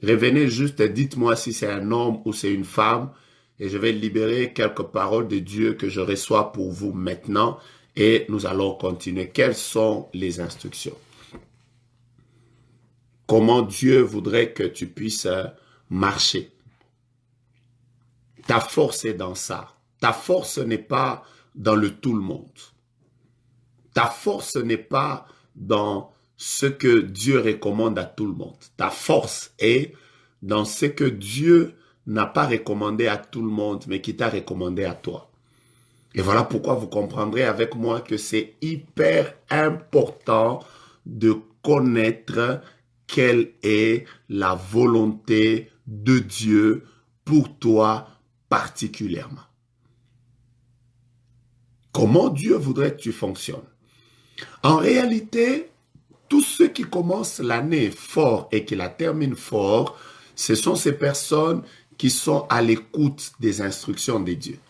Speaker 1: Revenez juste et dites-moi si c'est un homme ou c'est une femme et je vais libérer quelques paroles de Dieu que je reçois pour vous maintenant et nous allons continuer. Quelles sont les instructions? Comment Dieu voudrait que tu puisses marcher. Ta force est dans ça. Ta force n'est pas dans le tout le monde. Ta force n'est pas dans ce que Dieu recommande à tout le monde. Ta force est dans ce que Dieu n'a pas recommandé à tout le monde, mais qui t'a recommandé à toi. Et voilà pourquoi vous comprendrez avec moi que c'est hyper important de connaître quelle est la volonté de Dieu pour toi particulièrement. Comment Dieu voudrait que tu fonctionnes? En réalité, tous ceux qui commencent l'année fort et qui la terminent fort, ce sont ces personnes qui sont à l'écoute des instructions de Dieu.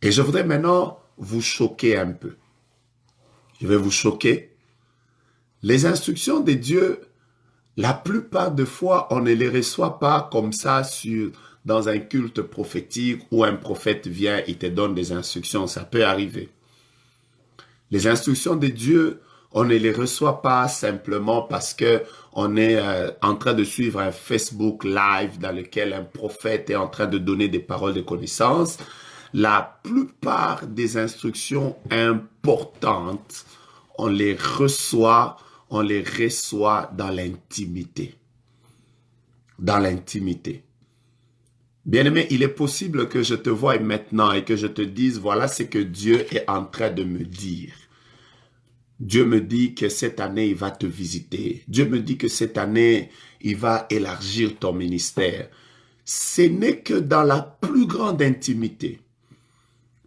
Speaker 1: Et je voudrais maintenant vous choquer un peu. Je vais vous choquer. Les instructions de Dieu, la plupart des fois, on ne les reçoit pas comme ça dans un culte prophétique où un prophète vient et te donne des instructions. Ça peut arriver. Les instructions de Dieu, on ne les reçoit pas simplement parce que on est en train de suivre un Facebook live dans lequel un prophète est en train de donner des paroles de connaissance. La plupart des instructions importantes, on les reçoit dans l'intimité. Dans l'intimité. Bien-aimé, il est possible que je te voie maintenant et que je te dise, voilà ce que Dieu est en train de me dire. Dieu me dit que cette année, il va te visiter. Dieu me dit que cette année, il va élargir ton ministère. Ce n'est que dans la plus grande intimité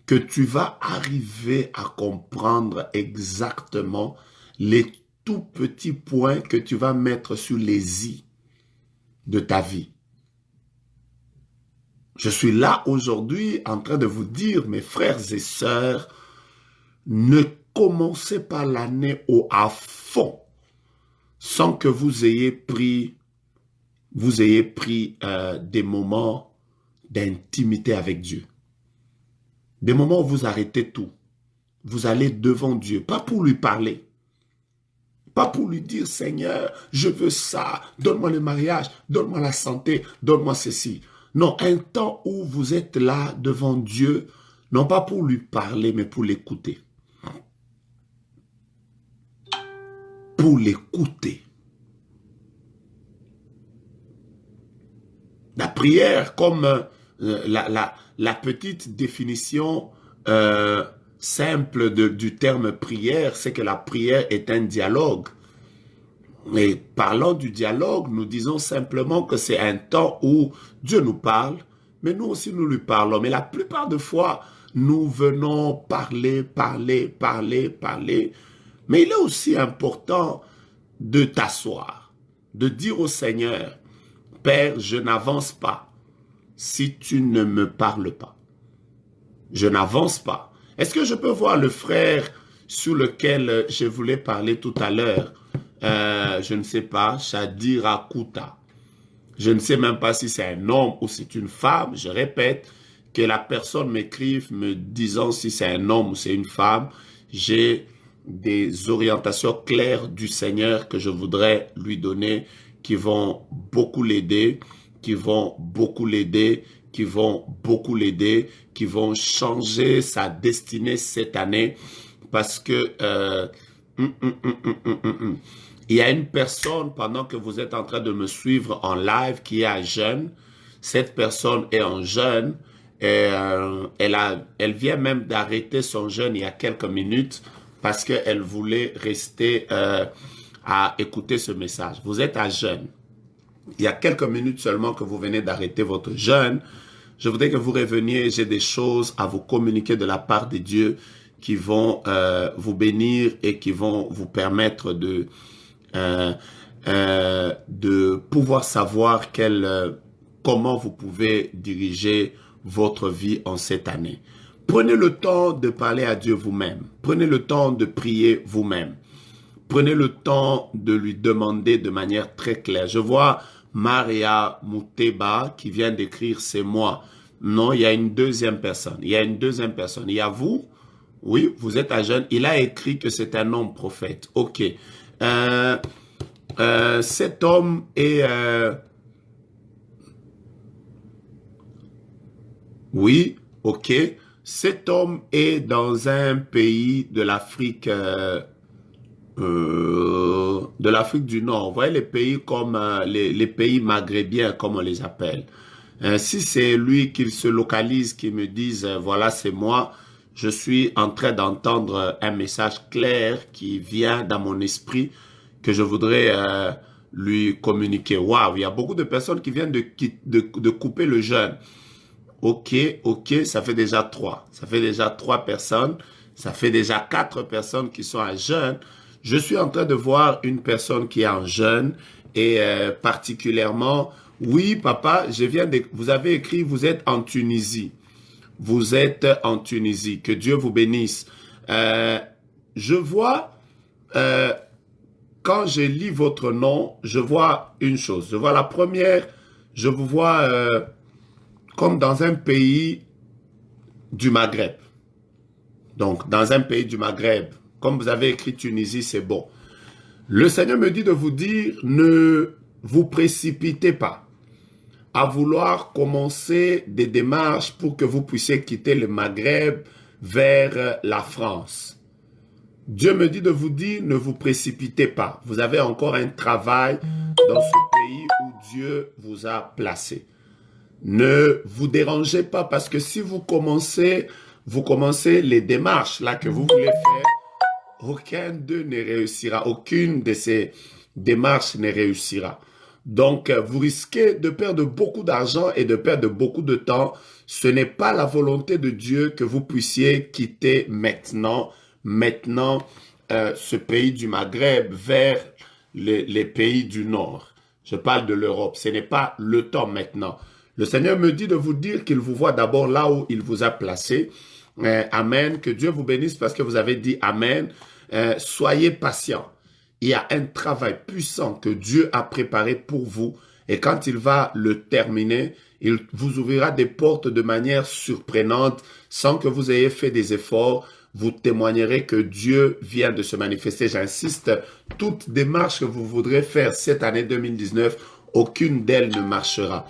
Speaker 1: que tu vas arriver à comprendre exactement les tout petits points que tu vas mettre sur les i de ta vie. Je suis là aujourd'hui en train de vous dire, mes frères et sœurs, ne commencez pas l'année à fond sans que vous ayez pris des moments d'intimité avec Dieu. Des moments où vous arrêtez tout. Vous allez devant Dieu, pas pour lui parler. Pas pour lui dire, Seigneur, je veux ça, donne-moi le mariage, donne-moi la santé, donne-moi ceci. Non, un temps où vous êtes là devant Dieu, non pas pour lui parler, mais pour l'écouter. Pour l'écouter. La prière, comme la petite définition simple du terme prière, c'est que la prière est un dialogue. Et parlant du dialogue, nous disons simplement que c'est un temps où Dieu nous parle, mais nous aussi nous lui parlons. Mais la plupart des fois, nous venons parler. Mais il est aussi important de t'asseoir, de dire au Seigneur, Père, je n'avance pas si tu ne me parles pas. Je n'avance pas. Est-ce que je peux voir le frère sur lequel je voulais parler tout à l'heure? Je ne sais pas, Shadira Kouta. Je ne sais même pas si c'est un homme ou c'est une femme. Je répète, que la personne m'écrive me disant si c'est un homme ou c'est une femme. J'ai des orientations claires du Seigneur que je voudrais lui donner, qui vont beaucoup l'aider, qui vont changer sa destinée cette année, parce que il y a une personne, pendant que vous êtes en train de me suivre en live, qui est à jeûne. Cette personne est en jeûne. Et, elle vient même d'arrêter son jeûne il y a quelques minutes parce qu'elle voulait rester à écouter ce message. Vous êtes à jeûne. Il y a quelques minutes seulement que vous venez d'arrêter votre jeûne. Je voudrais que vous reveniez. J'ai des choses à vous communiquer de la part de Dieu qui vont vous bénir et qui vont vous permettre de pouvoir savoir comment vous pouvez diriger votre vie en cette année. Prenez le temps de parler à Dieu vous-même. Prenez le temps de prier vous-même. Prenez le temps de lui demander de manière très claire. Je vois Maria Mouteba qui vient d'écrire « c'est moi ». Non, il y a une deuxième personne. Il y a vous. Oui, vous êtes à jeune. Il a écrit que c'est un homme prophète. Ok. Cet homme est... oui, ok. Cet homme est dans un pays de l'Afrique du Nord. Vous voyez les pays comme les pays maghrébiens, comme on les appelle. Si c'est lui qui se localise, qui me dise voilà, c'est moi, je suis en train d'entendre un message clair qui vient dans mon esprit que je voudrais lui communiquer. Waouh, il y a beaucoup de personnes qui viennent de couper le jeûne. Ok, ça fait déjà 3. Ça fait déjà 3 personnes. Ça fait déjà 4 personnes qui sont en jeûne. Je suis en train de voir une personne qui est en jeûne et particulièrement, oui, papa, vous avez écrit, vous êtes en Tunisie. Vous êtes en Tunisie. Que Dieu vous bénisse. Je vois, quand je lis votre nom, je vois une chose. Je vois la première, je vous vois comme dans un pays du Maghreb. Donc, dans un pays du Maghreb, Comme vous avez écrit Tunisie, c'est bon. Le Seigneur me dit de vous dire, ne vous précipitez pas à vouloir commencer des démarches pour que vous puissiez quitter le Maghreb vers la France. Dieu me dit de vous dire, ne vous précipitez pas. Vous avez encore un travail dans ce pays où Dieu vous a placé. Ne vous dérangez pas parce que si vous commencez les démarches là que vous voulez faire, aucun d'eux ne réussira. Aucune de ces démarches ne réussira. Donc, vous risquez de perdre beaucoup d'argent et de perdre beaucoup de temps. Ce n'est pas la volonté de Dieu que vous puissiez quitter maintenant ce pays du Maghreb vers les pays du Nord. Je parle de l'Europe. Ce n'est pas le temps maintenant. Le Seigneur me dit de vous dire qu'il vous voit d'abord là où il vous a placé. Amen. Que Dieu vous bénisse parce que vous avez dit Amen. Soyez patient. Il y a un travail puissant que Dieu a préparé pour vous. Et quand il va le terminer, il vous ouvrira des portes de manière surprenante sans que vous ayez fait des efforts. Vous témoignerez que Dieu vient de se manifester. J'insiste, toute démarche que vous voudrez faire cette année 2019, aucune d'elles ne marchera.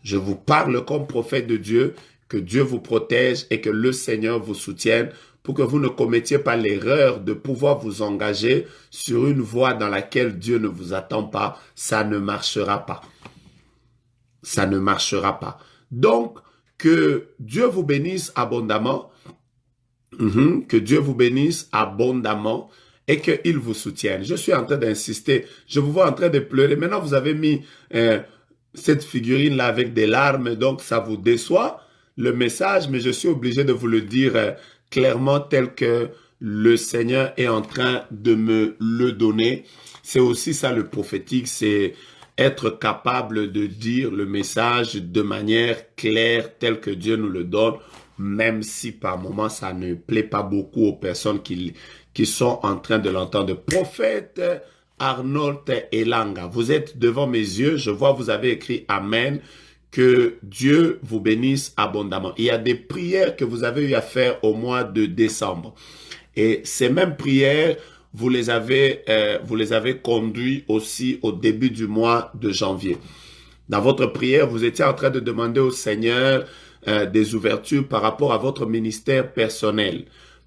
Speaker 1: Je vous parle comme prophète de Dieu, que Dieu vous protège et que le Seigneur vous soutienne pour que vous ne commettiez pas l'erreur de pouvoir vous engager sur une voie dans laquelle Dieu ne vous attend pas. Ça ne marchera pas. Ça ne marchera pas. Donc, que Dieu vous bénisse abondamment. Que Dieu vous bénisse abondamment et qu'il vous soutienne. Je suis en train d'insister. Je vous vois en train de pleurer. Maintenant, vous avez mis cette figurine-là avec des larmes, donc ça vous déçoit le message, mais je suis obligé de vous le dire clairement tel que le Seigneur est en train de me le donner. C'est aussi ça le prophétique, c'est être capable de dire le message de manière claire telle que Dieu nous le donne, même si par moments ça ne plaît pas beaucoup aux personnes qui sont en train de l'entendre. Prophète Arnold Elanga, vous êtes devant mes yeux, je vois vous avez écrit Amen, que Dieu vous bénisse abondamment. Il y a des prières que vous avez eu à faire au mois de décembre et ces mêmes prières, vous les avez conduites aussi au début du mois de janvier. Dans votre prière, vous étiez en train de demander au Seigneur des ouvertures par rapport à votre ministère personnel.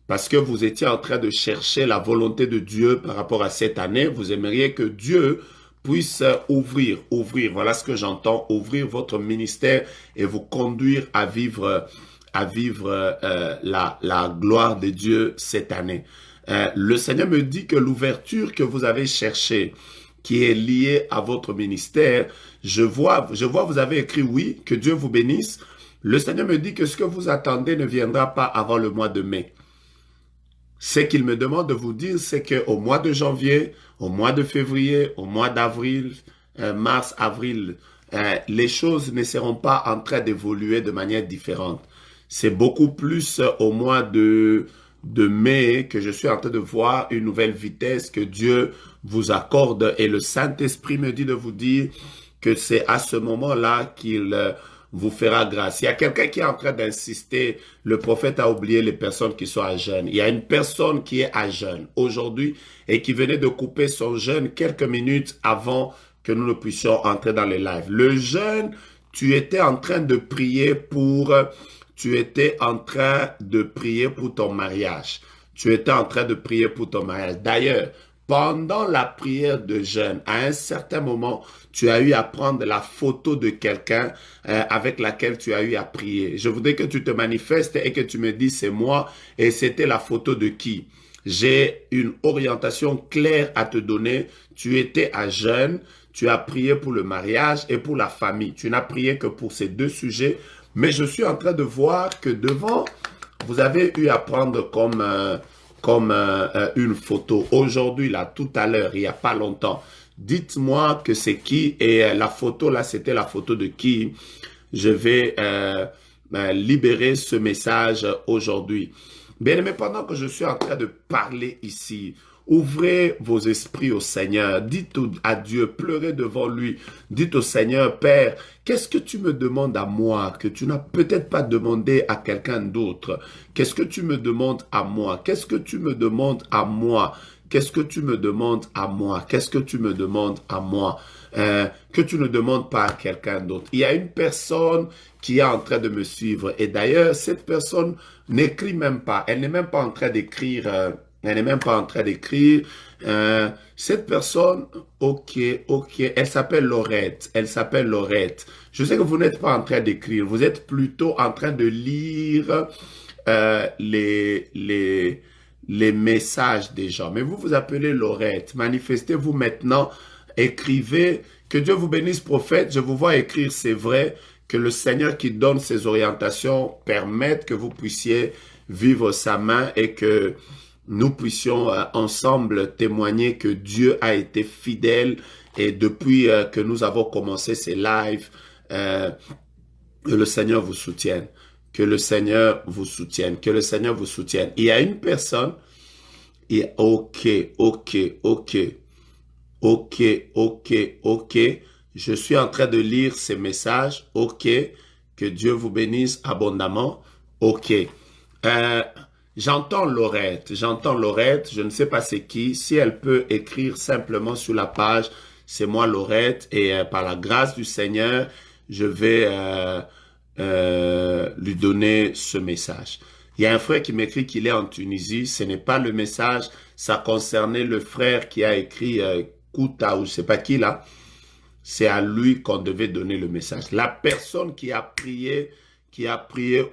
Speaker 1: Parce que vous étiez en train de chercher la volonté de Dieu par rapport à cette année. Vous aimeriez que Dieu puisse ouvrir, voilà ce que j'entends, ouvrir votre ministère et vous conduire à vivre la gloire de Dieu cette année. Le Seigneur me dit que l'ouverture que vous avez cherchée, qui est liée à votre ministère, je vois, vous avez écrit oui, que Dieu vous bénisse. Le Seigneur me dit que ce que vous attendez ne viendra pas avant le mois de mai. Ce qu'il me demande de vous dire, c'est qu'au mois de janvier, au mois de février, au mois d'avril, mars, avril, les choses ne seront pas en train d'évoluer de manière différente. C'est beaucoup plus au mois de mai que je suis en train de voir une nouvelle vitesse que Dieu vous accorde. Et le Saint-Esprit me dit de vous dire que c'est à ce moment-là qu'il vous fera grâce. Il y a quelqu'un qui est en train d'insister, le prophète a oublié les personnes qui sont à jeûne. Il y a une personne qui est à jeûne aujourd'hui et qui venait de couper son jeûne quelques minutes avant que nous ne puissions entrer dans les lives. Le jeûne, tu étais en train de prier pour ton mariage. Tu étais en train de prier pour ton mariage. D'ailleurs, pendant la prière de jeûne, à un certain moment, tu as eu à prendre la photo de quelqu'un avec laquelle tu as eu à prier. Je voudrais que tu te manifestes et que tu me dis c'est moi et c'était la photo de qui? J'ai une orientation claire à te donner. Tu étais à jeûne, tu as prié pour le mariage et pour la famille. Tu n'as prié que pour ces deux sujets, mais je suis en train de voir que devant, vous avez eu à prendre comme une photo. Aujourd'hui, là, tout à l'heure, il n'y a pas longtemps. Dites-moi que c'est qui et la photo, là, c'était la photo de qui. Je vais libérer ce message aujourd'hui. Bien aimé, pendant que je suis en train de parler ici, Ouvrez vos esprits au Seigneur. Dites à Dieu, pleurez devant lui. Dites au Seigneur, Père, qu'est-ce que tu me demandes à moi que tu n'as peut-être pas demandé à quelqu'un d'autre? Qu'est-ce que tu me demandes à moi? Qu'est-ce que tu me demandes à moi? Qu'est-ce que tu me demandes à moi? Qu'est-ce que tu me demandes à moi? Que tu ne demandes pas à quelqu'un d'autre. Il y a une personne qui est en train de me suivre. Et d'ailleurs, cette personne n'écrit même pas. Elle n'est même pas en train d'écrire. Elle n'est même pas en train d'écrire. Cette personne, ok, elle s'appelle Laurette. Elle s'appelle Laurette. Je sais que vous n'êtes pas en train d'écrire. Vous êtes plutôt en train de lire les messages des gens. Mais vous vous appelez Laurette. Manifestez-vous maintenant. Écrivez. Que Dieu vous bénisse, prophète. Je vous vois écrire, c'est vrai. Que le Seigneur qui donne ses orientations permette que vous puissiez vivre sa main et que nous puissions ensemble témoigner que Dieu a été fidèle et depuis que nous avons commencé ces lives, que le Seigneur vous soutienne. Que le Seigneur vous soutienne. Que le Seigneur vous soutienne. Il y a une personne. Et ok. Je suis en train de lire ces messages. Ok. Que Dieu vous bénisse abondamment. Ok. J'entends Laurette. Je ne sais pas c'est qui. Si elle peut écrire simplement sur la page, c'est moi Laurette. Et par la grâce du Seigneur, je vais lui donner ce message. Il y a un frère qui m'écrit qu'il est en Tunisie. Ce n'est pas le message. Ça concernait le frère qui a écrit Kouta ou je ne sais pas qui là. C'est à lui qu'on devait donner le message. La personne qui a prié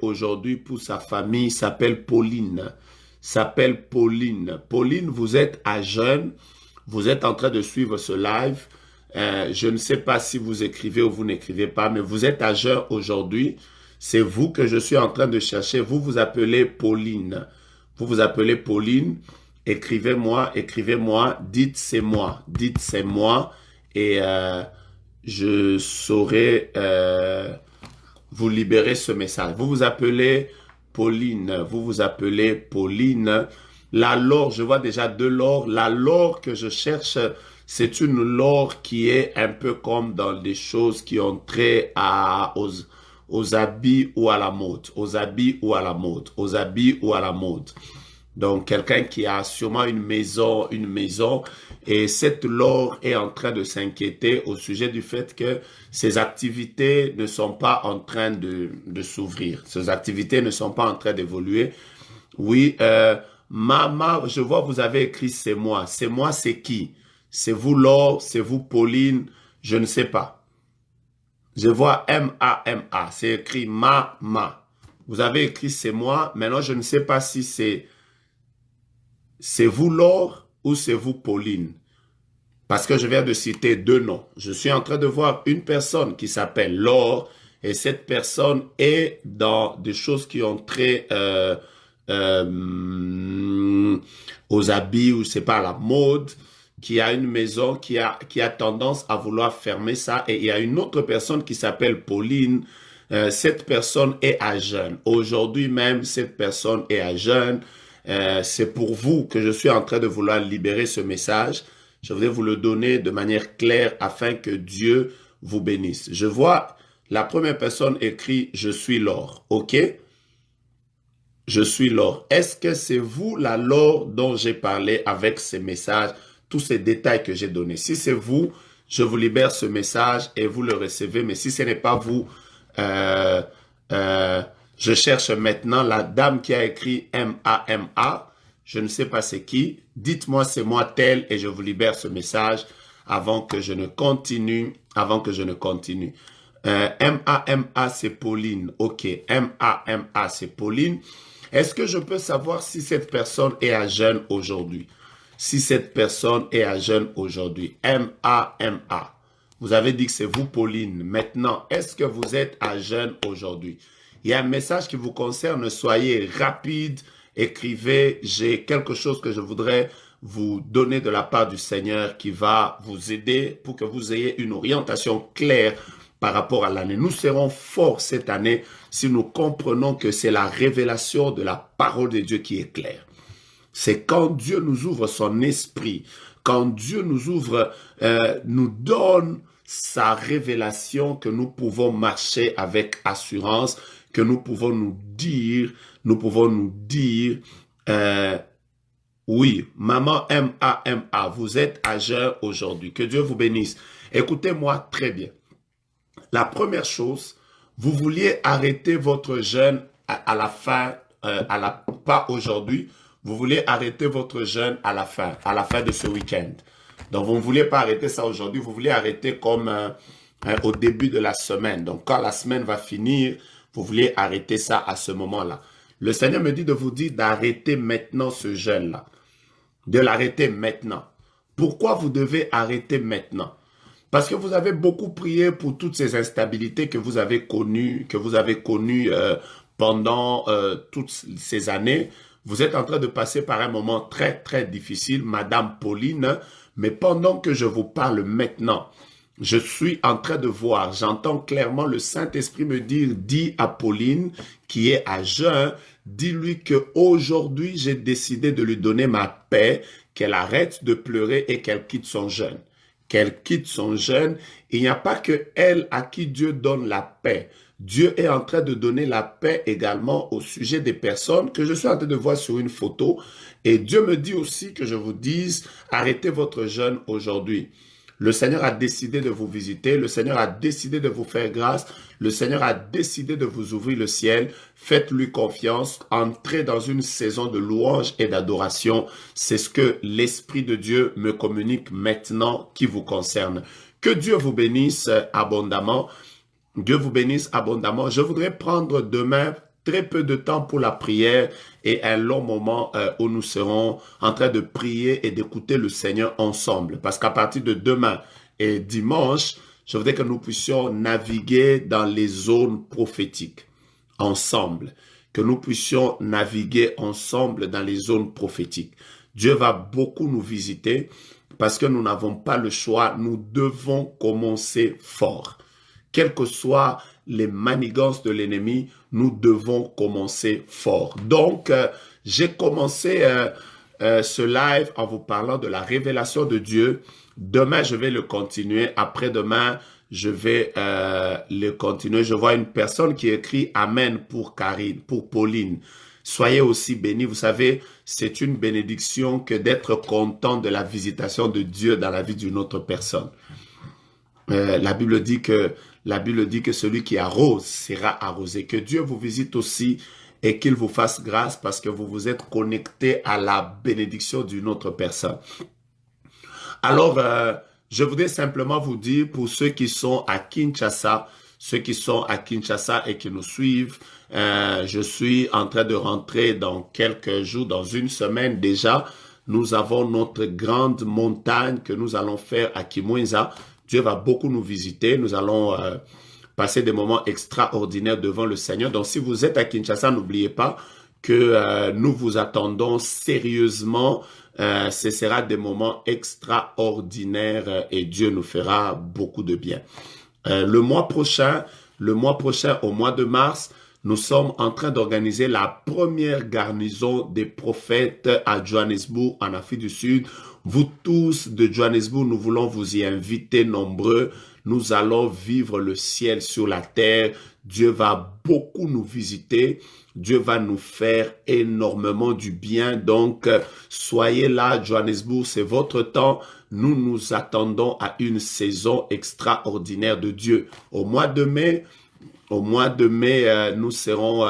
Speaker 1: aujourd'hui pour sa famille s'appelle Pauline. Pauline, vous êtes à jeûne. Vous êtes en train de suivre ce live. Je ne sais pas si vous écrivez ou vous n'écrivez pas, mais vous êtes à jeûne aujourd'hui. C'est vous que je suis en train de chercher. Vous vous appelez Pauline. Vous vous appelez Pauline. Écrivez-moi. Dites c'est moi. Et je saurai vous libérer ce message. Vous vous appelez Pauline. La Laure, je vois déjà deux Laures. La Laure que je cherche, c'est une Laure qui est un peu comme dans des choses qui ont trait aux habits ou à la mode. Donc, quelqu'un qui a sûrement une maison, et cette Laure est en train de s'inquiéter au sujet du fait que ses activités ne sont pas en train de s'ouvrir. Ses activités ne sont pas en train d'évoluer. Oui, Maman, je vois vous avez écrit c'est moi. C'est moi, c'est qui? C'est vous Laure, c'est vous Pauline, je ne sais pas. Je vois M-A-M-A, c'est écrit Ma. Vous avez écrit c'est moi. Maintenant, je ne sais pas si c'est vous Laure ou c'est vous Pauline. Parce que je viens de citer deux noms. Je suis en train de voir une personne qui s'appelle Laure et cette personne est dans des choses qui ont trait aux habits ou c'est pas la mode, qui a une maison qui a tendance à vouloir fermer ça. Et il y a une autre personne qui s'appelle Pauline. Cette personne est à jeûne. Aujourd'hui même, cette personne est à jeûne. C'est pour vous que je suis en train de vouloir libérer ce message. Je voudrais vous le donner de manière claire afin que Dieu vous bénisse. Je vois la première personne écrit « Je suis Laure ». OK? Je suis Laure. Est-ce que c'est vous la Laure dont j'ai parlé avec ces messages, tous ces détails que j'ai donnés? Si c'est vous, je vous libère ce message et vous le recevez. Mais si ce n'est pas vous, je cherche maintenant la dame qui a écrit M-A-M-A. Je ne sais pas c'est qui. Dites-moi c'est moi tel et je vous libère ce message avant que je ne continue. M-A-M-A c'est Pauline. OK. M-A-M-A c'est Pauline. Est-ce que je peux savoir si cette personne est à jeûne aujourd'hui? M-A-M-A. Vous avez dit que c'est vous Pauline. Maintenant, est-ce que vous êtes à jeûne aujourd'hui? Il y a un message qui vous concerne. Soyez rapide. Écrivez, j'ai quelque chose que je voudrais vous donner de la part du Seigneur qui va vous aider pour que vous ayez une orientation claire par rapport à l'année. Nous serons forts cette année si nous comprenons que c'est la révélation de la parole de Dieu qui est claire. C'est quand Dieu nous ouvre son esprit, quand Dieu nous ouvre, nous donne sa révélation, que nous pouvons marcher avec assurance, que nous pouvons nous dire, oui, maman M-A-M-A, vous êtes à jeun aujourd'hui. Que Dieu vous bénisse. Écoutez-moi très bien. La première chose, vous vouliez arrêter votre jeûne à la fin, pas aujourd'hui, vous voulez arrêter votre jeûne à la fin de ce week-end. Donc, vous ne voulez pas arrêter ça aujourd'hui, vous voulez arrêter comme au début de la semaine. Donc, quand la semaine va finir, vous voulez arrêter ça à ce moment-là. Le Seigneur me dit de vous dire d'arrêter maintenant ce jeûne-là. De l'arrêter maintenant. Pourquoi vous devez arrêter maintenant? Parce que vous avez beaucoup prié pour toutes ces instabilités que vous avez connues, pendant toutes ces années. Vous êtes en train de passer par un moment très, très difficile, Madame Pauline. Mais pendant que je vous parle maintenant, je suis en train de voir, j'entends clairement le Saint-Esprit me dire, dis à Pauline, qui est à jeun, dis-lui qu'aujourd'hui, j'ai décidé de lui donner ma paix, qu'elle arrête de pleurer et qu'elle quitte son jeûne. Qu'elle quitte son jeûne. Il n'y a pas que elle à qui Dieu donne la paix. Dieu est en train de donner la paix également au sujet des personnes que je suis en train de voir sur une photo. Et Dieu me dit aussi que je vous dise, arrêtez votre jeûne aujourd'hui. Le Seigneur a décidé de vous visiter, le Seigneur a décidé de vous faire grâce, le Seigneur a décidé de vous ouvrir le ciel. Faites-lui confiance, entrez dans une saison de louange et d'adoration. C'est ce que l'Esprit de Dieu me communique maintenant qui vous concerne. Que Dieu vous bénisse abondamment. Dieu vous bénisse abondamment. Je voudrais prendre demain très peu de temps pour la prière et un long moment où nous serons en train de prier et d'écouter le Seigneur ensemble. Parce qu'à partir de demain et dimanche, je voudrais que nous puissions naviguer dans les zones prophétiques ensemble. Que nous puissions naviguer ensemble dans les zones prophétiques. Dieu va beaucoup nous visiter parce que nous n'avons pas le choix. Nous devons commencer fort. Quelles que soient les manigances de l'ennemi, nous devons commencer fort. Donc, j'ai commencé ce live en vous parlant de la révélation de Dieu. Demain, je vais le continuer. Après-demain, je vais le continuer. Je vois une personne qui écrit « Amen » pour Karine, pour Pauline. Soyez aussi bénis. Vous savez, c'est une bénédiction que d'être content de la visitation de Dieu dans la vie d'une autre personne. La Bible dit que celui qui arrose sera arrosé. Que Dieu vous visite aussi et qu'il vous fasse grâce parce que vous vous êtes connecté à la bénédiction d'une autre personne. Alors, je voudrais simplement vous dire pour ceux qui sont à Kinshasa, et qui nous suivent, je suis en train de rentrer dans quelques jours, dans une semaine déjà. Nous avons notre grande montagne que nous allons faire à Kimwenza. Dieu va beaucoup nous visiter. Nous allons passer des moments extraordinaires devant le Seigneur. Donc, si vous êtes à Kinshasa, n'oubliez pas que nous vous attendons sérieusement. Ce sera des moments extraordinaires et Dieu nous fera beaucoup de bien. Le mois prochain, au mois de mars, nous sommes en train d'organiser la première garnison des prophètes à Johannesburg, en Afrique du Sud. Vous tous de Johannesburg, nous voulons vous y inviter nombreux. Nous allons vivre le ciel sur la terre. Dieu va beaucoup nous visiter. Dieu va nous faire énormément du bien. Donc, soyez là, Johannesburg, c'est votre temps. Nous nous attendons à une saison extraordinaire de Dieu. Au mois de mai, nous serons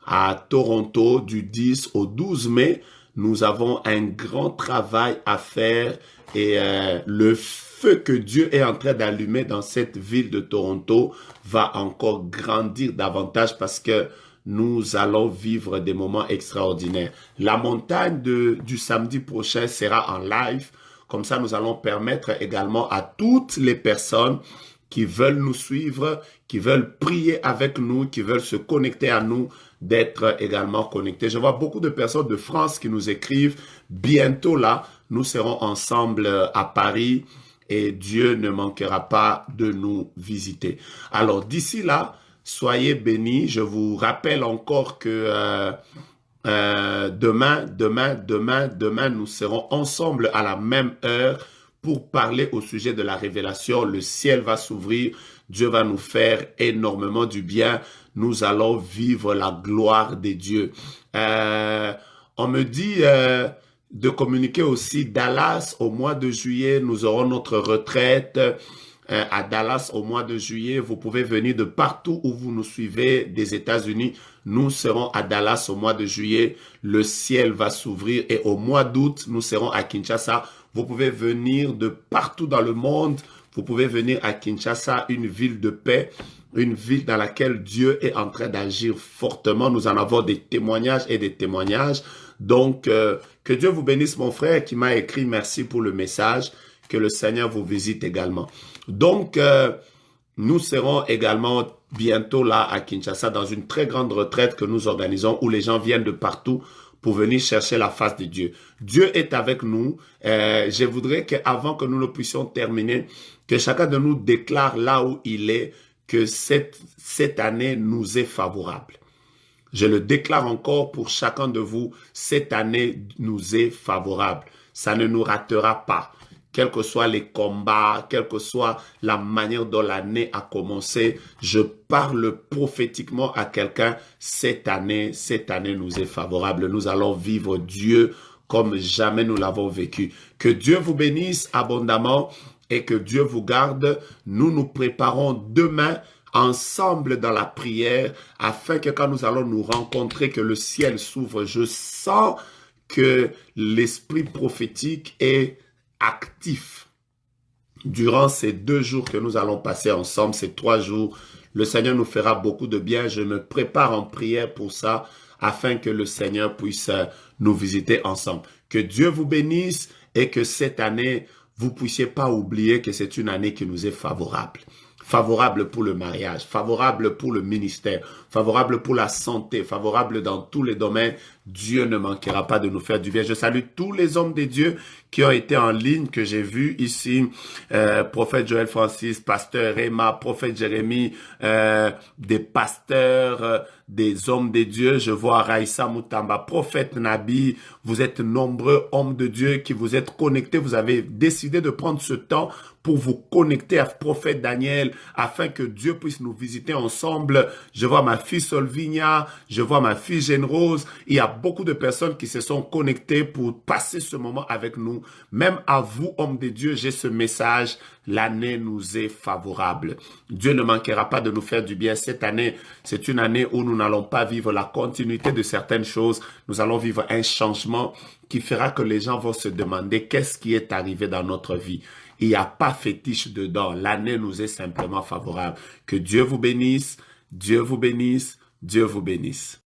Speaker 1: à Toronto du 10 au 12 mai. Nous avons un grand travail à faire et le feu que Dieu est en train d'allumer dans cette ville de Toronto va encore grandir davantage parce que nous allons vivre des moments extraordinaires. La montagne du samedi prochain sera en live. Comme ça, nous allons permettre également à toutes les personnes qui veulent nous suivre, qui veulent prier avec nous, qui veulent se connecter à nous, d'être également connectés. Je vois beaucoup de personnes de France qui nous écrivent. Bientôt là, nous serons ensemble à Paris et Dieu ne manquera pas de nous visiter. Alors d'ici là, soyez bénis. Je vous rappelle encore que Demain, nous serons ensemble à la même heure pour parler au sujet de la révélation. Le ciel va s'ouvrir, Dieu va nous faire énormément du bien. Nous allons vivre la gloire de Dieu. On me dit de communiquer aussi Dallas au mois de juillet. Nous aurons notre retraite à Dallas au mois de juillet. Vous pouvez venir de partout où vous nous suivez des États-Unis. Nous serons à Dallas au mois de juillet. Le ciel va s'ouvrir et au mois d'août, nous serons à Kinshasa. Vous pouvez venir de partout dans le monde. Vous pouvez venir à Kinshasa, une ville de paix, une ville dans laquelle Dieu est en train d'agir fortement. Nous en avons des témoignages et des témoignages. Donc, que Dieu vous bénisse, mon frère qui m'a écrit. Merci pour le message. Que le Seigneur vous visite également. Donc, nous serons également bientôt là à Kinshasa dans une très grande retraite que nous organisons où les gens viennent de partout pour venir chercher la face de Dieu. Dieu est avec nous. Je voudrais qu'avant que nous ne puissions terminer, que chacun de nous déclare là où il est que cette année nous est favorable. Je le déclare encore pour chacun de vous, cette année nous est favorable. Ça ne nous ratera pas. Quels que soient les combats, quelle que soit la manière dont l'année a commencé, je parle prophétiquement à quelqu'un, cette année nous est favorable. Nous allons vivre Dieu comme jamais nous l'avons vécu. Que Dieu vous bénisse abondamment et que Dieu vous garde. Nous nous préparons demain ensemble dans la prière afin que quand nous allons nous rencontrer, que le ciel s'ouvre. Je sens que l'esprit prophétique est actif durant ces 2 jours que nous allons passer ensemble, ces 3 jours. Le Seigneur nous fera beaucoup de bien. Je me prépare en prière pour ça, afin que le Seigneur puisse nous visiter ensemble. Que Dieu vous bénisse et que cette année, vous ne puissiez pas oublier que c'est une année qui nous est favorable. Favorable pour le mariage, favorable pour le ministère, favorable pour la santé, favorable dans tous les domaines. Dieu ne manquera pas de nous faire du bien. Je salue tous les hommes de Dieu qui ont été en ligne, que j'ai vus ici. Prophète Joël Francis, pasteur Réma, prophète Jérémie, des pasteurs, des hommes de Dieu. Je vois Raïssa Moutamba, prophète Nabi. Vous êtes nombreux hommes de Dieu qui vous êtes connectés. Vous avez décidé de prendre ce temps pour vous connecter à prophète Daniel, afin que Dieu puisse nous visiter ensemble. Je vois ma fille Solvinia, je vois ma fille Jeanne Rose. Il y a beaucoup de personnes qui se sont connectées pour passer ce moment avec nous. Même à vous, hommes de Dieu, j'ai ce message. L'année nous est favorable. Dieu ne manquera pas de nous faire du bien. Cette année, c'est une année où nous n'allons pas vivre la continuité de certaines choses. Nous allons vivre un changement qui fera que les gens vont se demander qu'est-ce qui est arrivé dans notre vie. Il n'y a pas fétiche dedans. L'année nous est simplement favorable. Que Dieu vous bénisse, Dieu vous bénisse, Dieu vous bénisse.